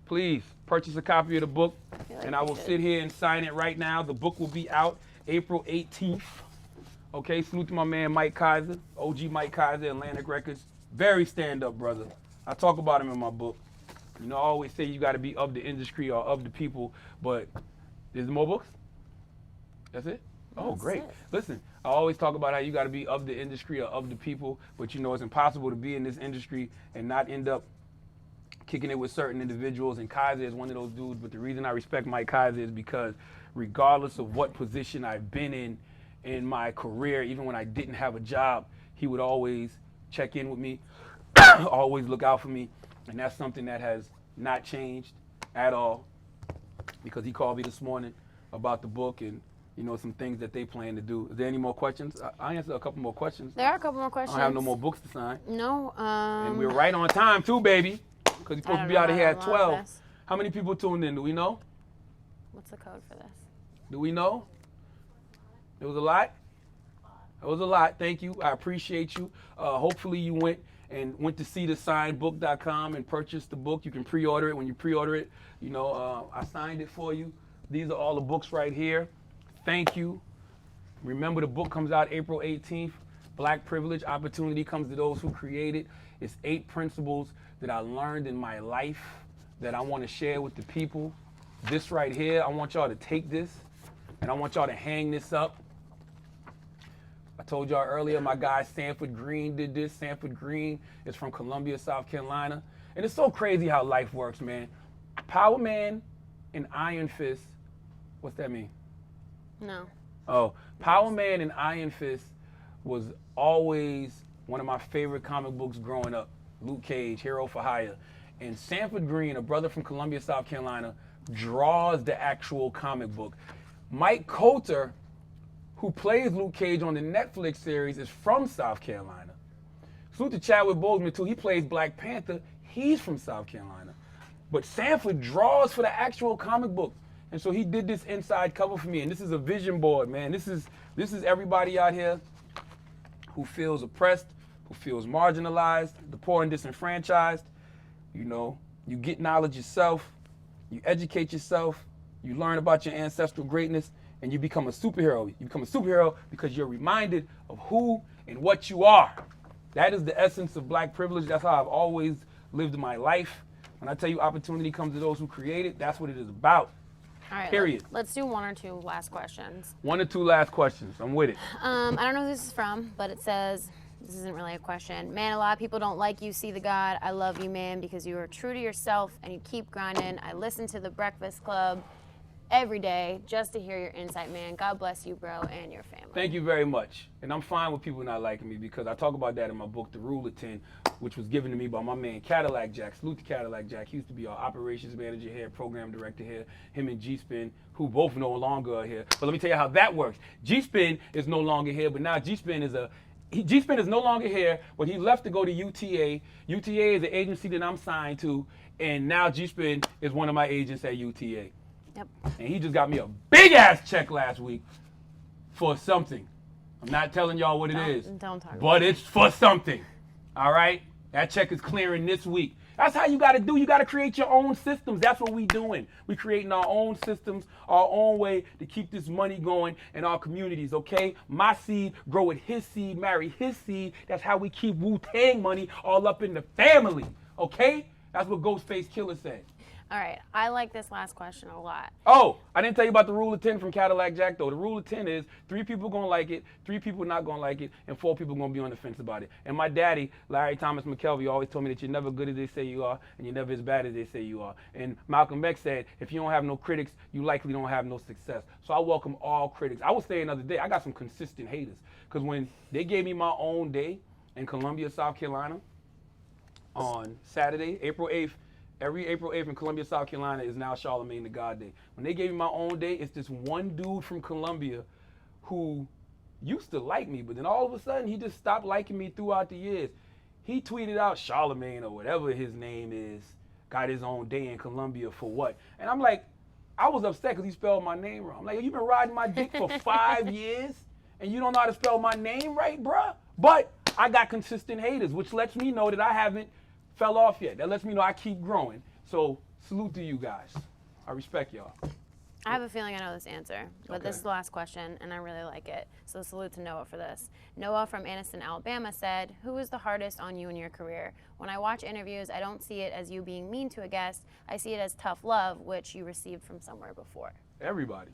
please purchase a copy of the book, and I will sit here and sign it right now. The book will be out April 18th. Okay, salute to my man Mike Kaiser, OG Mike Kaiser, Atlantic Records. Very stand-up brother. I talk about him in my book. You know, I always say you got to be of the industry or of the people, but there's more books? That's it? Oh, That's great. it. Listen, I always talk about how you got to be of the industry or of the people, but you know it's impossible to be in this industry and not end up kicking it with certain individuals, and Kaiser is one of those dudes. But the reason I respect Mike Kaiser is because regardless of what position I've been in my career, even when I didn't have a job, he would always check in with me, always look out for me, and that's something that has not changed at all, because he called me this morning about the book and, you know, some things that they plan to do. Is there any more questions? I answered a couple more questions. There are a couple more I questions. don't have no more books to sign. No. And we're right on time too, baby, because you're supposed to be out of here at 12. How many people tuned in? Do we know? What's the code for this? Do we know? It was a lot? It was a lot. Thank you. I appreciate you. Hopefully you went to SeeTheSignedBook.com and purchased the book. You can pre-order it. When you pre-order it, you know, I signed it for you. These are all the books right here. Thank you. Remember, the book comes out April 18th. Black Privilege, Opportunity Comes to Those Who Create It. It's 8 principles that I learned in my life that I want to share with the people. This right here, I want y'all to take this, and I want y'all to hang this up. I told y'all earlier, my guy Sanford Green did this. Sanford Green is from Columbia, South Carolina. And it's so crazy how life works, man. Power Man and Iron Fist, what's that mean? No. Oh, Power Man and Iron Fist was always one of my favorite comic books growing up. Luke Cage, Hero for Hire. And Sanford Green, a brother from Columbia, South Carolina, draws the actual comic book. Mike Coulter, who plays Luke Cage on the Netflix series, is from South Carolina. Salute to Chadwick Boseman, too. He plays Black Panther. He's from South Carolina. But Sanford draws for the actual comic book. And so he did this inside cover for me. And this is a vision board, man. This is everybody out here who feels oppressed, who feels marginalized, the poor and disenfranchised. You know, you get knowledge yourself, you educate yourself, you learn about your ancestral greatness, and you become a superhero. You become a superhero because you're reminded of who and what you are. That is the essence of Black privilege. That's how I've always lived my life. When I tell you opportunity comes to those who create it, that's what it is about. All right. Period. Let's do 1 or 2 last questions. 1 or 2 last questions. I'm with it. I don't know who this is from, but it says, this isn't really a question. Man, a lot of people don't like you, see the God. I love you, man, because you are true to yourself and you keep grinding. I listen to the Breakfast Club every day just to hear your insight, man. God bless you, bro, and your family. Thank you very much. And I'm fine with people not liking me because I talk about that in my book, The Rule of 10, which was given to me by my man Cadillac Jack. Salute to Cadillac Jack. He used to be our operations manager here, program director here. Him and G-Spin, who both no longer are here. But let me tell you how that works. G-Spin is no longer here, but now G-Spin is no longer here, but he left to go to UTA. UTA is the agency that I'm signed to, and now G-Spin is one of my agents at UTA. Yep. And he just got me a big-ass check last week for something. I'm not telling y'all what it is. Don't talk about But it's for something. All right? That check is clearing this week. That's how you got to do. You got to create your own systems. That's what we doing. We creating our own systems, our own way to keep this money going in our communities, okay? My seed grow with his seed, marry his seed. That's how we keep Wu-Tang money all up in the family, okay? That's what Ghostface Killer said. All right, I like this last question a lot. Oh, I didn't tell you about the rule of 10 from Cadillac Jack, though. The rule of 10 is 3 people going to like it, 3 people not going to like it, and 4 people going to be on the fence about it. And my daddy, Larry Thomas McKelvey, always told me that you're never good as they say you are, and you're never as bad as they say you are. And Malcolm X said, if you don't have no critics, you likely don't have no success. So I welcome all critics. I was saying the other day, I got some consistent haters. Because when they gave me my own day in Columbia, South Carolina, on Saturday, April 8th, every April 8th in Columbia, South Carolina is now Charlamagne the God Day. When they gave me my own day, it's this one dude from Columbia who used to like me, but then all of a sudden he just stopped liking me throughout the years. He tweeted out Charlamagne or whatever his name is, got his own day in Columbia for what? And I'm like, I was upset because he spelled my name wrong. I'm like, you've been riding my dick for 5 years and you don't know how to spell my name right, bruh? But I got consistent haters, which lets me know that I haven't fell off yet. That lets me know I keep growing. So salute to you guys. I respect y'all. I have a feeling I know this answer, but Okay. this is the last question, and I really like it. So salute to Noah for this. Noah from Anniston, Alabama said, who was the hardest on you in your career? When I watch interviews, I don't see it as you being mean to a guest. I see it as tough love, which you received from somewhere before. Everybody.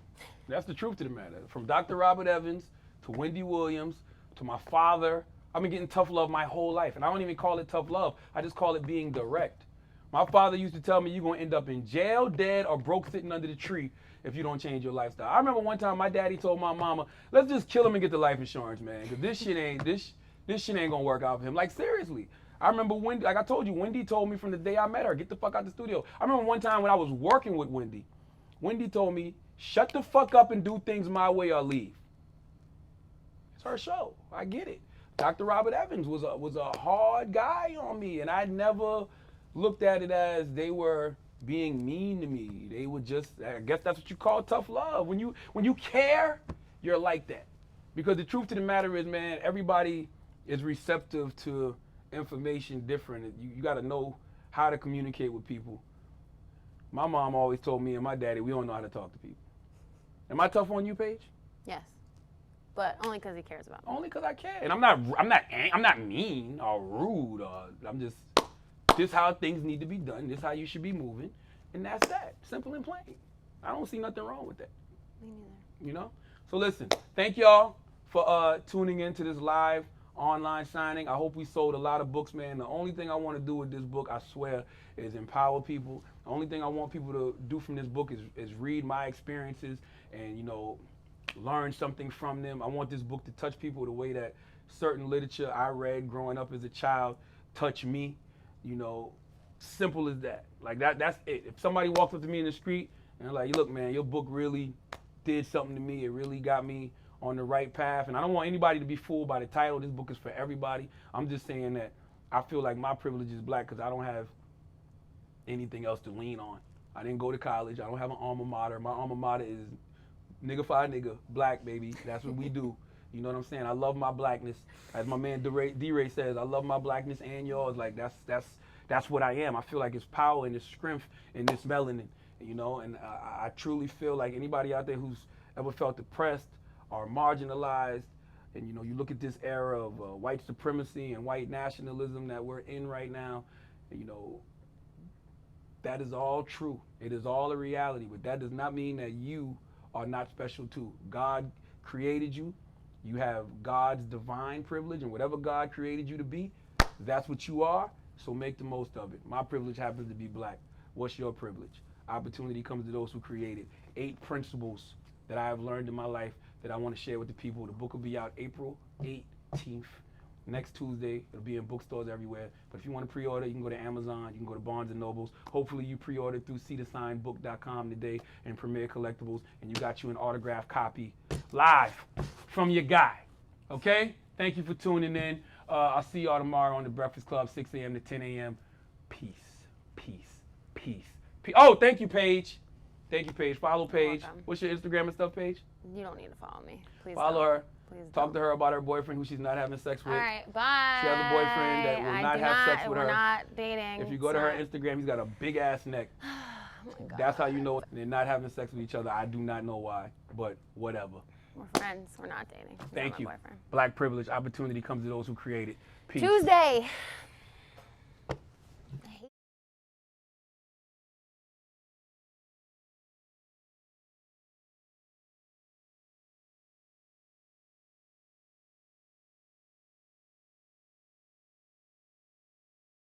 That's the truth to the matter. From Dr. Robert Evans to Wendy Williams to my father, I've been getting tough love my whole life. And I don't even call it tough love. I just call it being direct. My father used to tell me you're going to end up in jail, dead, or broke sitting under the tree if you don't change your lifestyle. I remember one time my daddy told my mama, let's just kill him and get the life insurance, man. Because this shit ain't going to work out for him. Like, seriously. I remember Wendy, like I told you, Wendy told me from the day I met her, get the fuck out the studio. I remember one time when I was working with Wendy, Wendy told me, shut the fuck up and do things my way or leave. It's her show. I get it. Dr. Robert Evans was a hard guy on me, and I never looked at it as they were being mean to me. They were just, I guess that's what you call tough love. When you care, you're like that. Because the truth of the matter is, man, everybody is receptive to information different. You got to know how to communicate with people. My mom always told me and my daddy, we don't know how to talk to people. Am I tough on you, Paige? Yes, but only because he cares about me. Only because I care. And I'm not mean or rude or I'm just, this how things need to be done. This how you should be moving. And that's that. Simple and plain. I don't see nothing wrong with that. Me neither. You know? So listen, thank y'all for tuning in to this live online signing. I hope we sold a lot of books, man. The only thing I want to do with this book, I swear, is empower people. The only thing I want people to do from this book is read my experiences and, you know, learn something from them. I want this book to touch people the way that certain literature I read growing up as a child touched me. You know, simple as that. Like that's it. If somebody walks up to me in the street and they're like, look, man, your book really did something to me. It really got me on the right path. And I don't want anybody to be fooled by the title. This book is for everybody. I'm just saying that I feel like my privilege is black because I don't have anything else to lean on. I didn't go to college. I don't have an alma mater. My alma mater is nigga fi nigga, black, baby. That's what we do. You know what I'm saying? I love my blackness. As my man D-Ray says, I love my blackness and yours. Like that's what I am. I feel like it's power and it's strength in this melanin, you know, and I truly feel like anybody out there who's ever felt depressed or marginalized, and you know, you look at this era of white supremacy and white nationalism that we're in right now, and, you know, that is all true. It is all a reality, but that does not mean that you are not special too. God created you. You have God's divine privilege, and whatever God created you to be, that's what you are, so make the most of it. My privilege happens to be black. What's your privilege? Opportunity comes to those who create it. 8 principles that I have learned in my life that I want to share with the people. The book will be out April 18th. Next Tuesday, it'll be in bookstores everywhere. But if you want to pre-order, you can go to Amazon, you can go to Barnes & Nobles. Hopefully you pre-order through cedarsignbook.com today and Premier Collectibles, and you got you an autographed copy live from your guy. Okay? Thank you for tuning in. I'll see y'all tomorrow on The Breakfast Club, 6 a.m. to 10 a.m. Peace, peace, peace, peace. Oh, thank you, Paige. Thank you, Paige. Follow Paige. welcome. What's your Instagram and stuff, Paige? You don't need to follow me. Please Follow don't. her. Please Talk don't. to her about her boyfriend who she's not having sex with. All right, bye. She has a boyfriend that will I not do have sex with we're her. not dating. If you go to her Instagram, he's got a big ass neck. Oh my God. That's how you know they're not having sex with each other. I do not know why, but whatever. We're friends. We're not dating. He's Thank not you. my boyfriend. Black privilege, opportunity comes to those who create it. Peace. Tuesday.